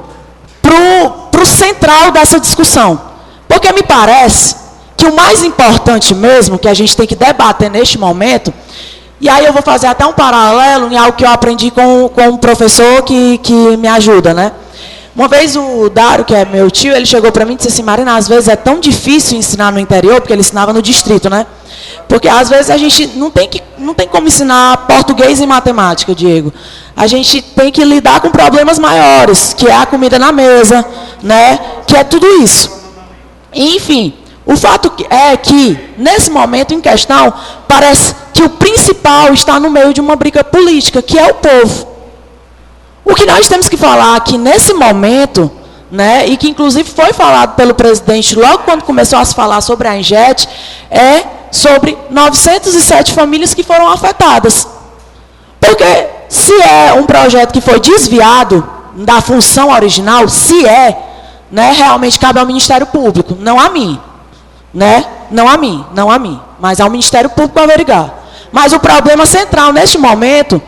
para o central dessa discussão, porque me parece que o mais importante mesmo, que a gente tem que debater neste momento, e aí eu vou fazer até um paralelo em algo que eu aprendi com um professor que me ajuda, né? Uma vez o Dário, que é meu tio, ele chegou para mim e disse assim: Marina, às vezes é tão difícil ensinar no interior, porque ele ensinava no distrito, né? Porque às vezes a gente não tem como ensinar português e matemática, Diego. A gente tem que lidar com problemas maiores, que é a comida na mesa, né? Que é tudo isso. E, enfim, o fato é que, nesse momento em questão, parece que o principal está no meio de uma briga política, que é o povo. O que nós temos que falar aqui nesse momento, né, e que inclusive foi falado pelo presidente logo quando começou a se falar sobre a Injet, é sobre 907 famílias que foram afetadas. Porque se é um projeto que foi desviado da função original, se né, realmente cabe ao Ministério Público, não a mim. Né? Não a mim, mas ao Ministério Público averiguar. Mas o problema central neste momento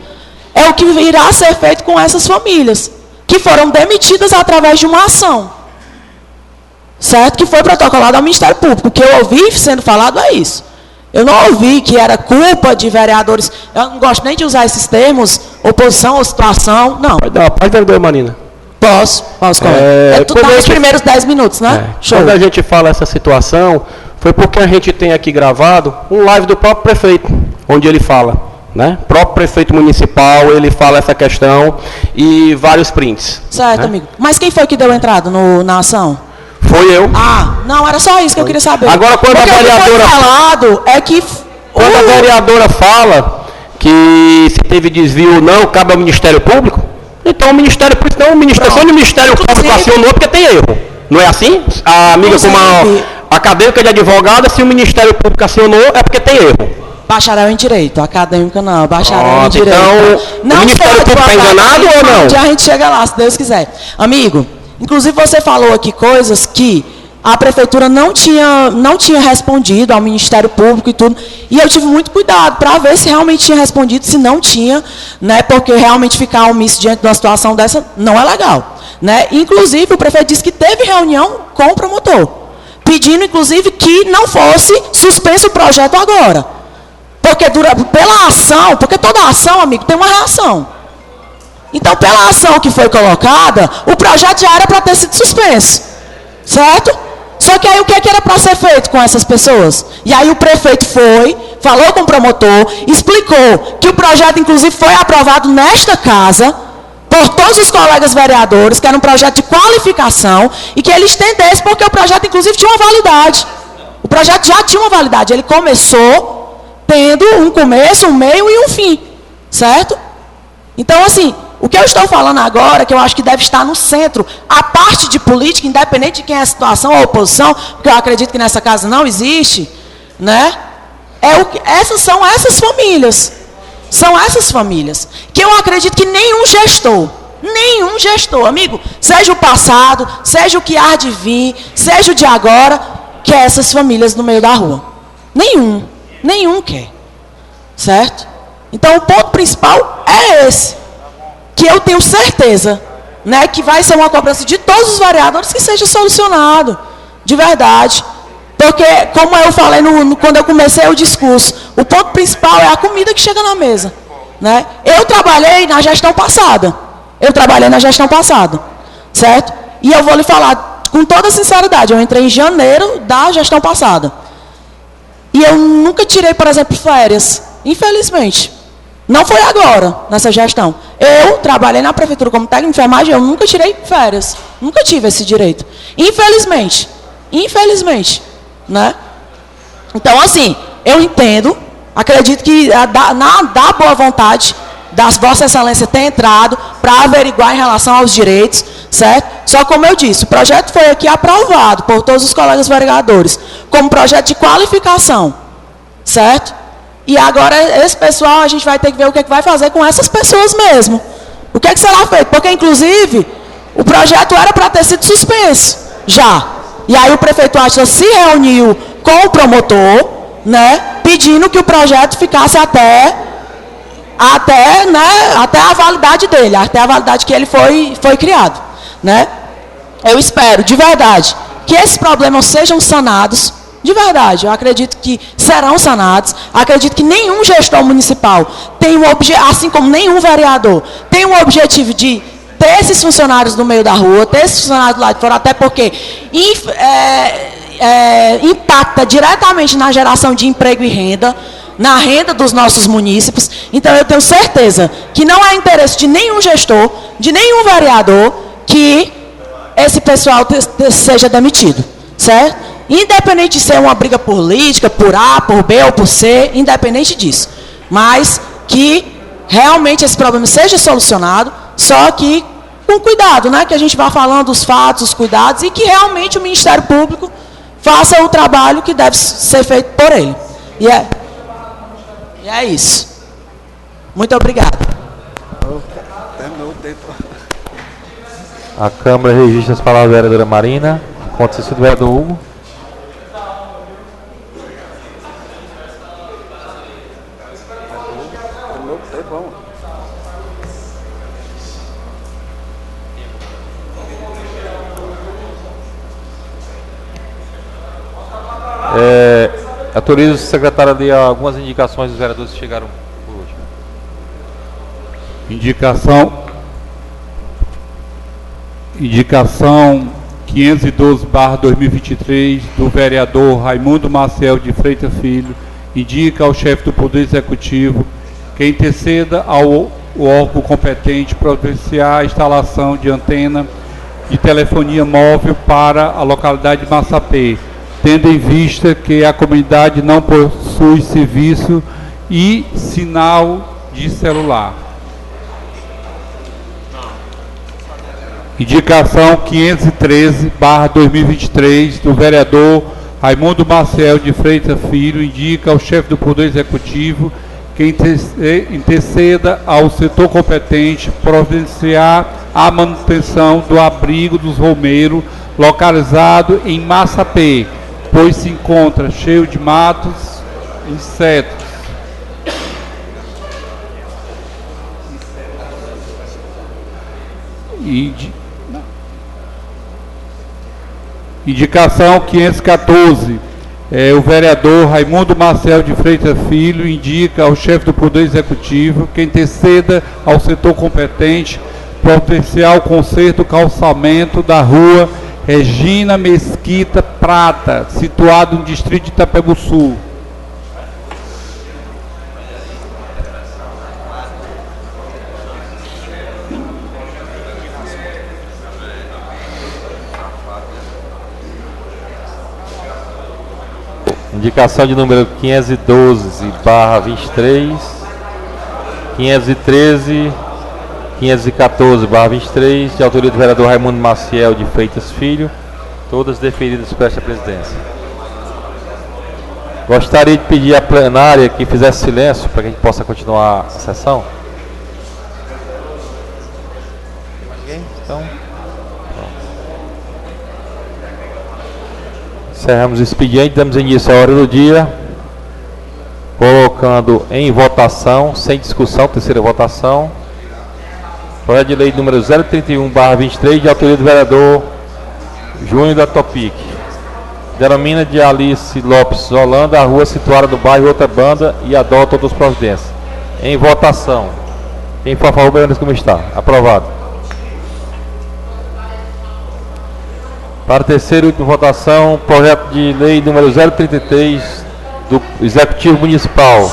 é o que irá ser feito com essas famílias, que foram demitidas através de uma ação. Certo? Que foi protocolado ao Ministério Público. O que eu ouvi sendo falado é isso. Eu não ouvi que era culpa de vereadores. Eu não gosto nem de usar esses oposição ou situação, não. Pode, vereadora Marina. Posso, tu tá nos primeiros 10 minutos, né? Show. Quando a gente fala essa situação, foi porque a gente tem aqui gravado um live do próprio prefeito, onde ele fala, né? O próprio prefeito municipal, ele fala essa questão e vários prints. Certo, né? Amigo. Mas quem foi que deu entrada na ação? Foi eu. Ah, não, era só isso que eu queria saber. Agora, quando a vereadora... falado é que... Quando a vereadora fala que se teve desvio ou não, cabe ao Ministério Público, então o Ministério Público, só o Ministério Público acionou porque tem erro. Não é assim? A amiga como a acadêmica de advogada, se o Ministério Público acionou, é porque tem erro. Bacharel em Direito, acadêmica não, bacharel em Direito. Então, não, o Ministério Público está enganado ou não? Um dia a gente chega lá, se Deus quiser. Amigo, inclusive você falou aqui coisas que a prefeitura não tinha respondido ao Ministério Público e tudo, e eu tive muito cuidado para ver se realmente tinha respondido, se não tinha, né, porque realmente ficar omisso diante de uma situação dessa não é legal. Né? Inclusive, o prefeito disse que teve reunião com o promotor, pedindo, inclusive, que não fosse suspenso o projeto agora. Porque pela ação, porque toda ação, amigo, tem uma reação. Então, pela ação que foi colocada, o projeto já era para ter sido suspenso. Certo? Só que aí o que era para ser feito com essas pessoas? E aí o prefeito falou com o promotor, explicou que o projeto, inclusive, foi aprovado nesta casa, por todos os colegas vereadores, que era um projeto de qualificação, e que ele estendesse, porque o projeto, inclusive, tinha uma validade. O projeto já tinha uma validade. Ele começou tendo um começo, um meio e um fim. Certo? Então, assim, o que eu estou falando agora, que eu acho que deve estar no centro, a parte de política, independente de quem é a situação ou a oposição, porque eu acredito que nessa casa não existe, né? São essas famílias. São essas famílias. Que eu acredito que nenhum gestor, amigo, seja o passado, seja o que há de vir, seja o de agora, quer essas famílias no meio da rua. Nenhum quer. Certo? Então, o ponto principal é esse. que eu tenho certeza, né, que vai ser uma cobrança de todos os vereadores que seja solucionado, de verdade. Porque, como eu falei quando eu comecei o discurso, o ponto principal é a comida que chega na mesa. Né? Eu trabalhei na gestão passada. Certo? E eu vou lhe falar com toda sinceridade, eu entrei em janeiro da gestão passada. E eu nunca tirei, por exemplo, férias. Infelizmente. Não foi agora, nessa gestão. Eu trabalhei na prefeitura como técnico de enfermagem, eu nunca tirei férias. Nunca tive esse direito. Infelizmente. Né? Então, assim, eu entendo, acredito que da boa vontade das Vossa Excelência ter entrado para averiguar em relação aos direitos, certo? Só como eu disse, o projeto foi aqui aprovado por todos os colegas vereadores, como projeto de qualificação, certo? E agora, esse pessoal, a gente vai ter que ver o que é que vai fazer com essas pessoas mesmo. O que é que será feito? Porque, inclusive, o projeto era para ter sido suspenso, já. E aí o prefeito Átila se reuniu com o promotor, né, pedindo que o projeto ficasse até a validade dele, até a validade que ele foi criado. Né? Eu espero, de verdade, que esses problemas sejam sanados, de verdade, eu acredito que serão sanados, acredito que nenhum gestor municipal tem um objetivo, assim como nenhum vereador, tem um objetivo de ter esses funcionários no meio da rua, ter esses funcionários do lado de fora, até porque impacta diretamente na geração de emprego e renda, na renda dos nossos munícipes. Então, eu tenho certeza que não é interesse de nenhum gestor, de nenhum vereador, que esse pessoal seja demitido, certo? Independente de ser uma briga política, por A, por B ou por C, independente disso. Mas que realmente esse problema seja solucionado, só que com cuidado, né? Que a gente vá falando os fatos, os cuidados, e que realmente o Ministério Público faça o trabalho que deve ser feito por ele. E é isso. Muito obrigado. Terminou o tempo. A Câmara registra as palavras da vereadora Marina, contra o vereador Hugo. Terminou o tempo, vamos. Autorizo o secretário a ler algumas indicações dos vereadores que chegaram por último. Indicação 512/2023 do vereador Raimundo Maciel de Freitas Filho, indica ao chefe do Poder Executivo que interceda ao órgão competente providenciar a instalação de antena de telefonia móvel para a localidade de Massapê, tendo em vista que a comunidade não possui serviço e sinal de celular. Indicação 513/2023 do vereador Raimundo Maciel de Freitas Filho, indica ao chefe do Poder Executivo que interceda ao setor competente providenciar a manutenção do abrigo dos Romeiros, localizado em Massapê, pois se encontra cheio de matos, insetos. Indicação 514. O vereador Raimundo Maciel de Freitas Filho indica ao chefe do Poder Executivo que interceda ao setor competente providenciar o conserto do calçamento da rua Regina Mesquita Prata, situado no distrito de Itapebuçu. Indicação de número 512/23, 513, 514/23, de autoria do vereador Raimundo Maciel de Freitas Filho, todas deferidas por esta presidência. Gostaria de pedir à plenária que fizesse silêncio para que a gente possa continuar a sessão. Então, encerramos o expediente, damos início à hora do dia, colocando em votação, sem discussão, terceira votação, Projeto de lei número 031/23, de autoria do vereador Júnior da Topic. Denomina de Alice Lopes Holanda a rua situada no bairro Outra Banda e adota outras providências. Em votação. Quem for a favor, permaneça como está. Aprovado. Para a terceira e última votação, projeto de lei número 033 do Executivo Municipal.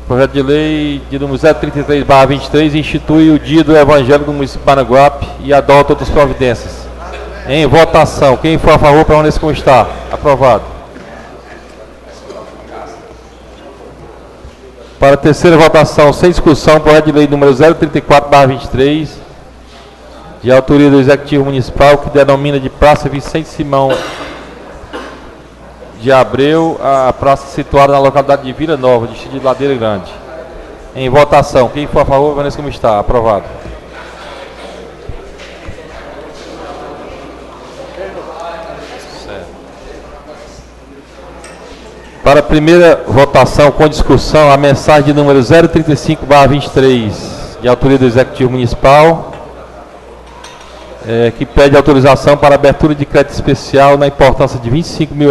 Projeto de lei de número 033/23 institui o Dia do Evangelho do município de Paranaguape e adota outras providências. Em votação. Quem for a favor, permaneça como está. Aprovado. Para a terceira votação, sem discussão, projeto de lei número 034/23, de autoria do Executivo Municipal, que denomina de Praça Vicente Simão de Abreu a praça situada na localidade de Vila Nova, distrito de Ladeira Grande. Em votação. Quem for a favor, permaneça como está. Aprovado. Para a primeira votação com discussão, a mensagem de número 035/23, de autoria do Executivo Municipal, que pede autorização para abertura de crédito especial na importância de R$25 mil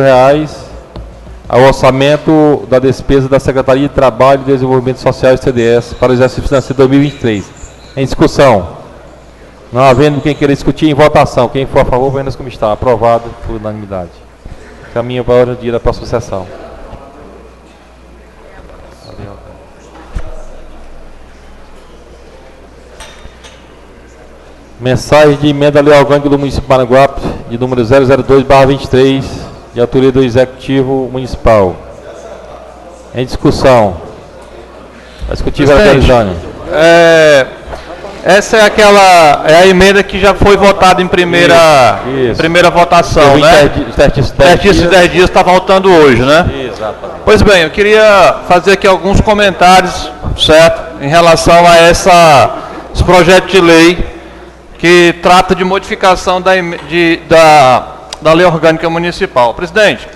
ao orçamento da despesa da Secretaria de Trabalho e Desenvolvimento Social e CDS para o exercício financeiro 2023. Em discussão. Não havendo quem queira discutir, em votação. Quem for a favor, permaneça como está. Aprovado por unanimidade. Caminho para a hora do dia da próxima sessão. Mensagem de emenda à lei orgânica do município de Paranaguape, de número 002/23, de autoria do Executivo Municipal. Em discussão. Vai discutir, vereador Jânio. Essa é a emenda que já foi votada em primeira votação, né? Certíssimo 10 dias está voltando hoje, né? Exatamente. Pois bem, eu queria fazer aqui alguns comentários, certo? Em relação a esse projeto de lei que trata de modificação da lei orgânica municipal. Presidente,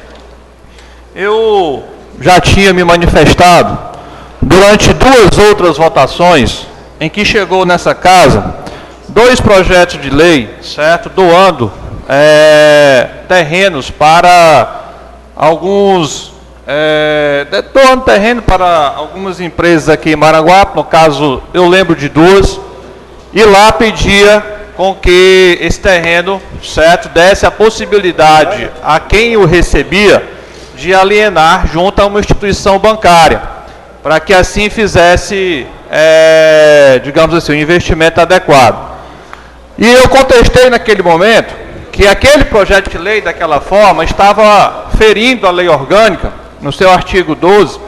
eu já tinha me manifestado durante 2 outras votações em que chegou nessa casa 2 projetos de lei, certo, doando terrenos para alguns doando terreno para algumas empresas aqui em Maranguape. No caso, eu lembro de 2, e lá pedia com que esse terreno, certo, desse a possibilidade a quem o recebia de alienar junto a uma instituição bancária, para que assim fizesse, digamos assim, um investimento adequado. E eu contestei naquele momento que aquele projeto de lei, daquela forma, estava ferindo a lei orgânica, no seu artigo 12,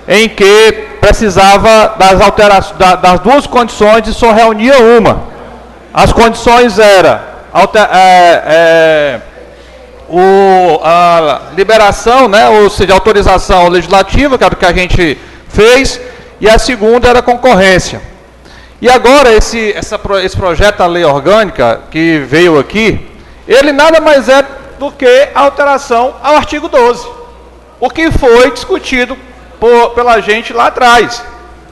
em que precisava das alterações, das 2 condições e só reunia uma. As condições eram a liberação, né, ou seja, autorização legislativa, que era o que a gente fez, e a segunda era a concorrência. E agora esse projeto da lei orgânica que veio aqui, ele nada mais é do que a alteração ao artigo 12, o que foi discutido pela gente lá atrás,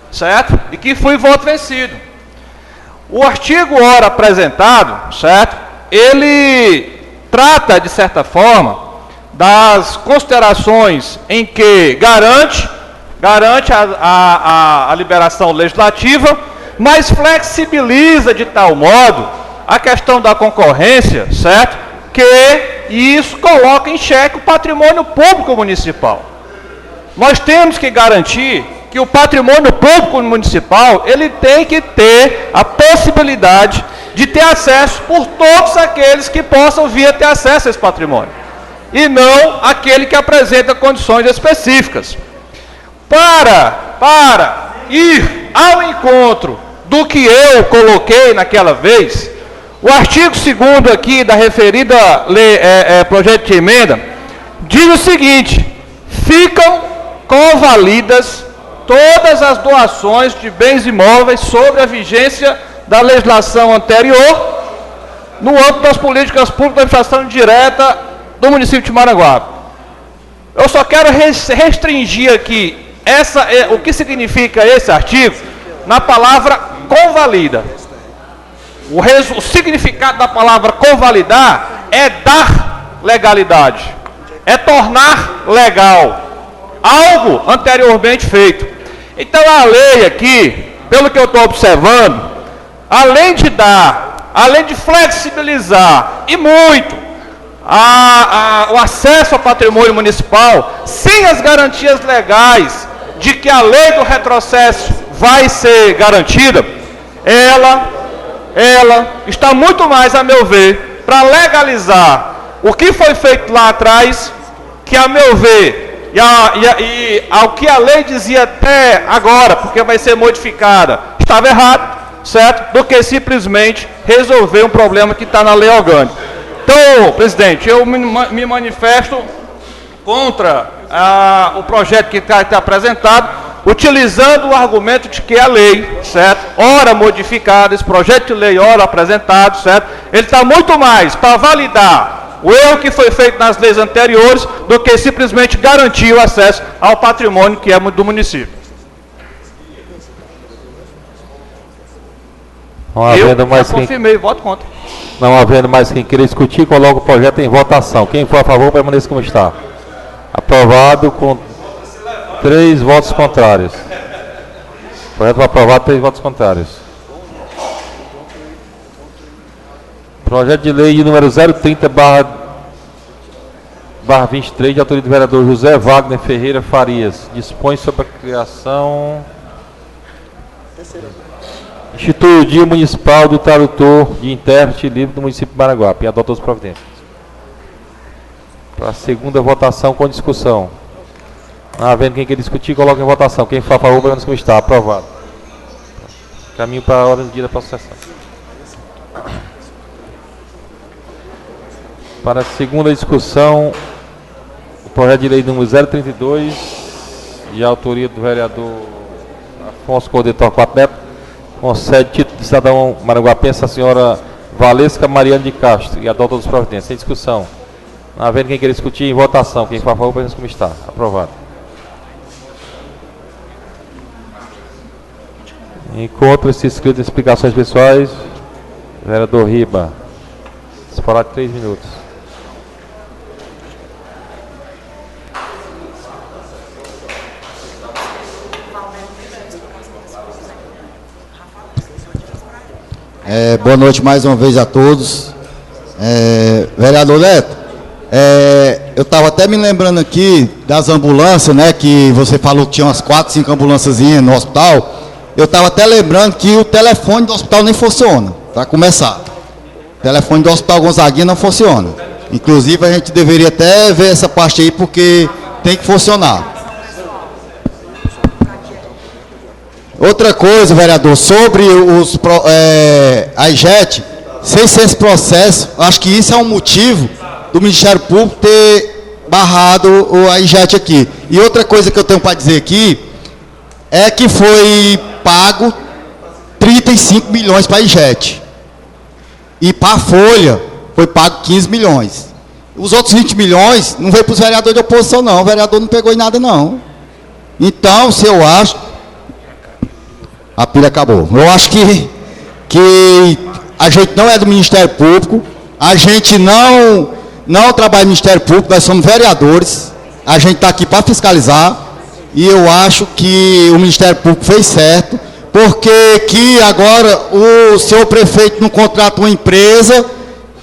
certo? E que foi voto vencido. O artigo ora apresentado, certo? Ele trata, de certa forma, das considerações em que garante a liberação legislativa, mas flexibiliza de tal modo a questão da concorrência, certo? Que isso coloca em xeque o patrimônio público municipal. Nós temos que garantir que o patrimônio público municipal, ele tem que ter a possibilidade de ter acesso por todos aqueles que possam vir a ter acesso a esse patrimônio, e não aquele que apresenta condições específicas. Para ir ao encontro do que eu coloquei naquela vez, o artigo 2º aqui da referida lei, projeto de emenda, diz o seguinte: ficam convalidas todas as doações de bens imóveis sobre a vigência da legislação anterior no âmbito das políticas públicas da administração direta do município de Maranguape. Eu só quero restringir aqui o que significa esse artigo? Na palavra convalida. O significado da palavra convalidar é dar legalidade, é tornar legal algo anteriormente feito. Então a lei aqui, pelo que eu estou observando, além de flexibilizar e muito o acesso ao patrimônio municipal, sem as garantias legais de que a lei do retrocesso vai ser garantida, ela está muito mais, a meu ver, para legalizar o que foi feito lá atrás, que a meu ver, e ao que a lei dizia até agora, porque vai ser modificada, estava errado, certo? Do que simplesmente resolver um problema que está na lei orgânica. Então, presidente, eu me manifesto contra o projeto que está apresentado, utilizando o argumento de que a lei, certo, ora modificada, esse projeto de lei ora apresentado, certo, ele está muito mais para validar o erro que foi feito nas leis anteriores do que simplesmente garantir o acesso ao patrimônio que é do município. Não havendo mais quem... confirmei, voto contra. Não havendo mais quem queira discutir, coloco o projeto em votação. Quem for a favor, permaneça como está. Aprovado com 3 votos contrários. Projeto aprovado, 3 votos contrários. Projeto de lei de número 030/23, de autoria do vereador José Wagner Ferreira Farias. Dispõe sobre a criação... Institui o Dia Municipal do Tradutor de Intérprete Livre do município de Maranguape e adota as providências. Para a segunda votação com discussão. Não havendo quem quer discutir, coloca em votação. Quem for a favor, permanece como está. Aprovado. Caminho para a ordem do dia da próxima sessão. Para a segunda discussão, o projeto de lei número 032, de autoria do vereador Afonso Cordeiro Torquato Neto, concede título de cidadão maranguapense a senhora Valesca Mariana de Castro e adota as providências. Sem discussão. Não havendo quem queira discutir, em votação. Quem for a favor, permanece como está. Aprovado. Encontra-se inscrito em explicações pessoais. Vereador Riba. Disparado de 3 minutos. Boa noite mais uma vez a todos. Vereador Neto, eu estava até me lembrando aqui das ambulâncias, né, que você falou que tinha umas 4, 5 ambulâncias no hospital. Eu estava até lembrando que o telefone do hospital nem funciona, para começar. O telefone do Hospital Gonzaguinha não funciona. Inclusive, a gente deveria até ver essa parte aí, porque tem que funcionar. Outra coisa, vereador, sobre a IJET, sem ser esse processo, acho que isso é um motivo do Ministério Público ter barrado a IJET aqui. E outra coisa que eu tenho para dizer aqui é que foi pago 35 milhões para a IJET. E para a Folha foi pago 15 milhões. Os outros 20 milhões não veio para os vereadores de oposição, não. O vereador não pegou em nada, não. Então, se eu acho... A pilha acabou. Eu acho que a gente não é do Ministério Público, a gente não trabalha no Ministério Público, nós somos vereadores, a gente está aqui para fiscalizar, e eu acho que o Ministério Público fez certo, porque que agora o senhor prefeito não contrata uma empresa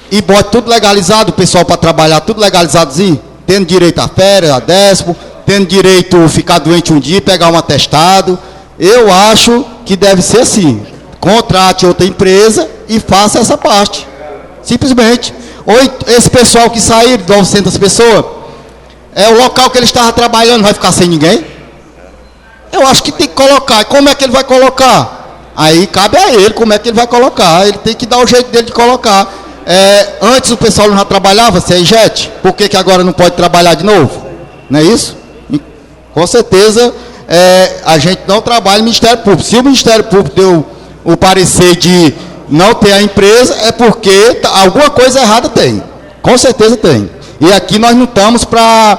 e bota tudo legalizado, o pessoal para trabalhar, tudo legalizadozinho, tendo direito a férias, a décimo, tendo direito a ficar doente um dia, pegar um atestado. Eu acho que deve ser assim. Contrate outra empresa e faça essa parte. Simplesmente. Ou esse pessoal que sair, 900 pessoas, o local que ele estava trabalhando vai ficar sem ninguém? Eu acho que tem que colocar. Como é que ele vai colocar? Aí cabe a ele como é que ele vai colocar. Ele tem que dar o jeito dele de colocar. Antes o pessoal não já trabalhava, se é IJET, por que agora não pode trabalhar de novo? Não é isso? Com certeza... a gente não trabalha no Ministério Público. Se o Ministério Público deu o parecer de não ter a empresa, é porque alguma coisa errada tem. Com certeza tem. E aqui nós não estamos para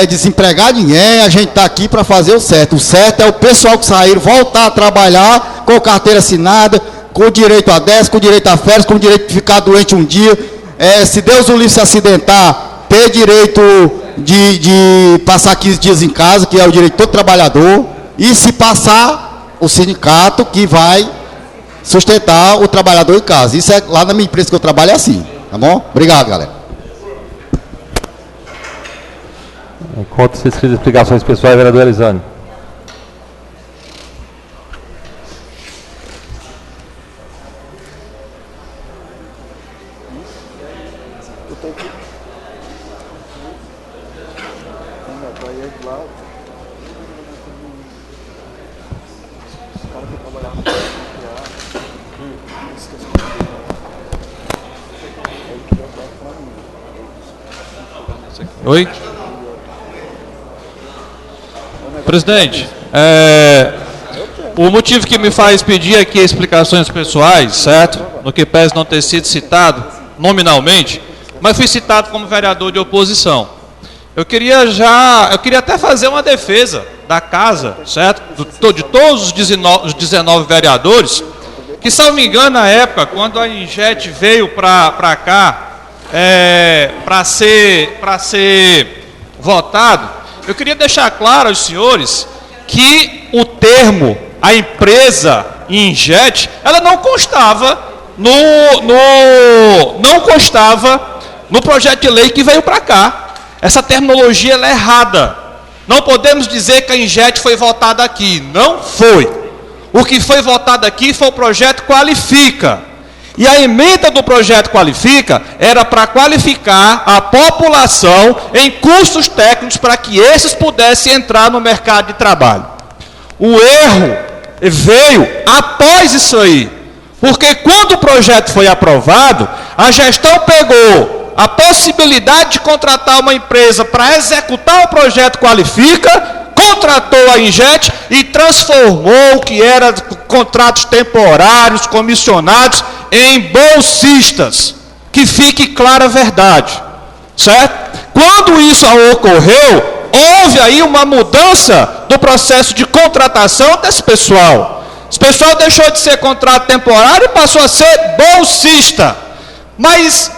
desempregar ninguém, a gente está aqui para fazer o certo. O certo é o pessoal que sair voltar a trabalhar com carteira assinada, com direito a 10, com direito a férias, com direito de ficar doente um dia. Se Deus o livre se acidentar, ter direito de passar 15 dias em casa, que é o direito de todo trabalhador. E se passar, o sindicato que vai sustentar o trabalhador em casa. Isso é lá na minha empresa que eu trabalho é assim. Tá bom? Obrigado, galera. Enquanto se escritas explicações pessoais, vereador Elisane. Oi? Presidente, o motivo que me faz pedir aqui explicações pessoais, certo? No que pese não ter sido citado nominalmente, mas fui citado como vereador de oposição. Eu queria até fazer uma defesa da casa, certo? De todos os 19 vereadores, que, se não me engano, na época, quando a Injet veio para cá, para ser votado, eu queria deixar claro aos senhores que o termo, a empresa Injet, ela não constava no projeto de lei que veio para cá. Essa terminologia ela é errada. Não podemos dizer que a Injet foi votada aqui. Não foi. O que foi votado aqui foi o projeto Qualifica. E a emenda do projeto Qualifica era para qualificar a população em cursos técnicos para que esses pudessem entrar no mercado de trabalho. O erro veio após isso aí, porque quando o projeto foi aprovado, a gestão pegou a possibilidade de contratar uma empresa para executar o projeto Qualifica, contratou a Injet e transformou o que era contratos temporários, comissionados, em bolsistas. Que fique clara a verdade, certo? Quando isso ocorreu, houve aí uma mudança do processo de contratação desse pessoal. Esse pessoal deixou de ser contrato temporário e passou a ser bolsista. Mas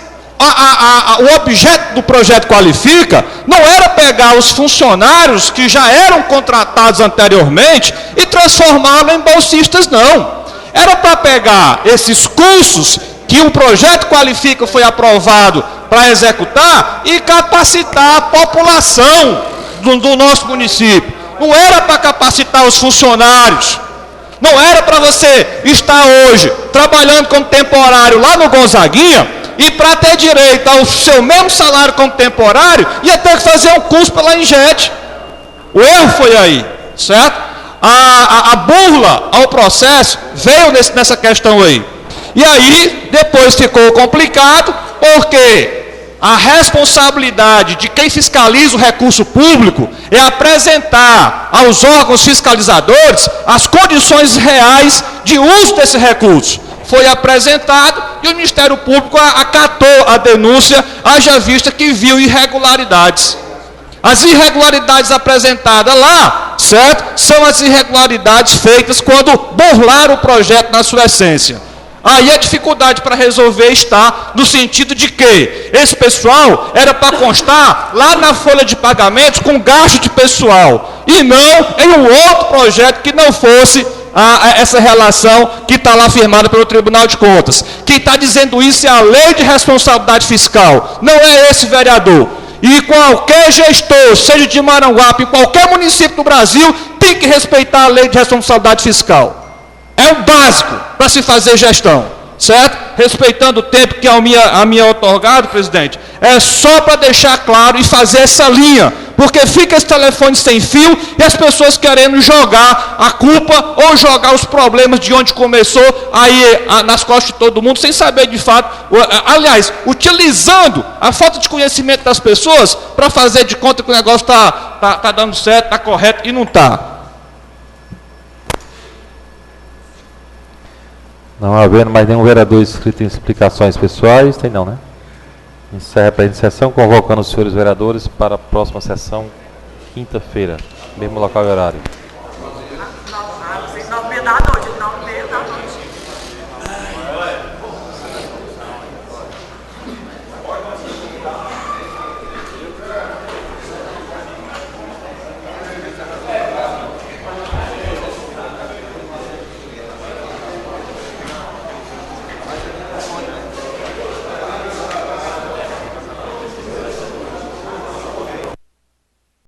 o objeto do projeto Qualifica não era pegar os funcionários que já eram contratados anteriormente e transformá-los em bolsistas, não. Era para pegar esses cursos que o projeto Qualifica foi aprovado para executar e capacitar a população do nosso município. Não era para capacitar os funcionários. Não era para você estar hoje trabalhando como temporário lá no Gonzaguinha e para ter direito ao seu mesmo salário como temporário ia ter que fazer um curso pela Injet. O erro foi aí, certo? A burla ao processo veio nessa questão aí. E aí, depois ficou complicado, porque a responsabilidade de quem fiscaliza o recurso público é apresentar aos órgãos fiscalizadores as condições reais de uso desse recurso. Foi apresentado e o Ministério Público acatou a denúncia, haja vista que viu irregularidades. As irregularidades apresentadas lá, certo? São as irregularidades feitas quando burlaram o projeto na sua essência. Aí a dificuldade para resolver está no sentido de que esse pessoal era para constar lá na folha de pagamentos com gasto de pessoal e não em um outro projeto que não fosse essa relação que está lá firmada pelo Tribunal de Contas. Quem está dizendo isso é a Lei de Responsabilidade Fiscal, não é esse vereador. E qualquer gestor, seja de Maranguape, em qualquer município do Brasil, tem que respeitar a Lei de Responsabilidade Fiscal. É o básico para se fazer gestão, certo? Respeitando o tempo que a minha otorgado, presidente, é só para deixar claro e fazer essa linha, porque fica esse telefone sem fio e as pessoas querendo jogar a culpa ou jogar os problemas de onde começou aí nas costas de todo mundo, sem saber de fato, aliás, utilizando a falta de conhecimento das pessoas para fazer de conta que o negócio está dando certo, está correto e não está. Não havendo mais nenhum vereador inscrito em explicações pessoais, tem não, né? Encerra a presente sessão, convocando os senhores vereadores para a próxima sessão, quinta-feira, mesmo local e horário.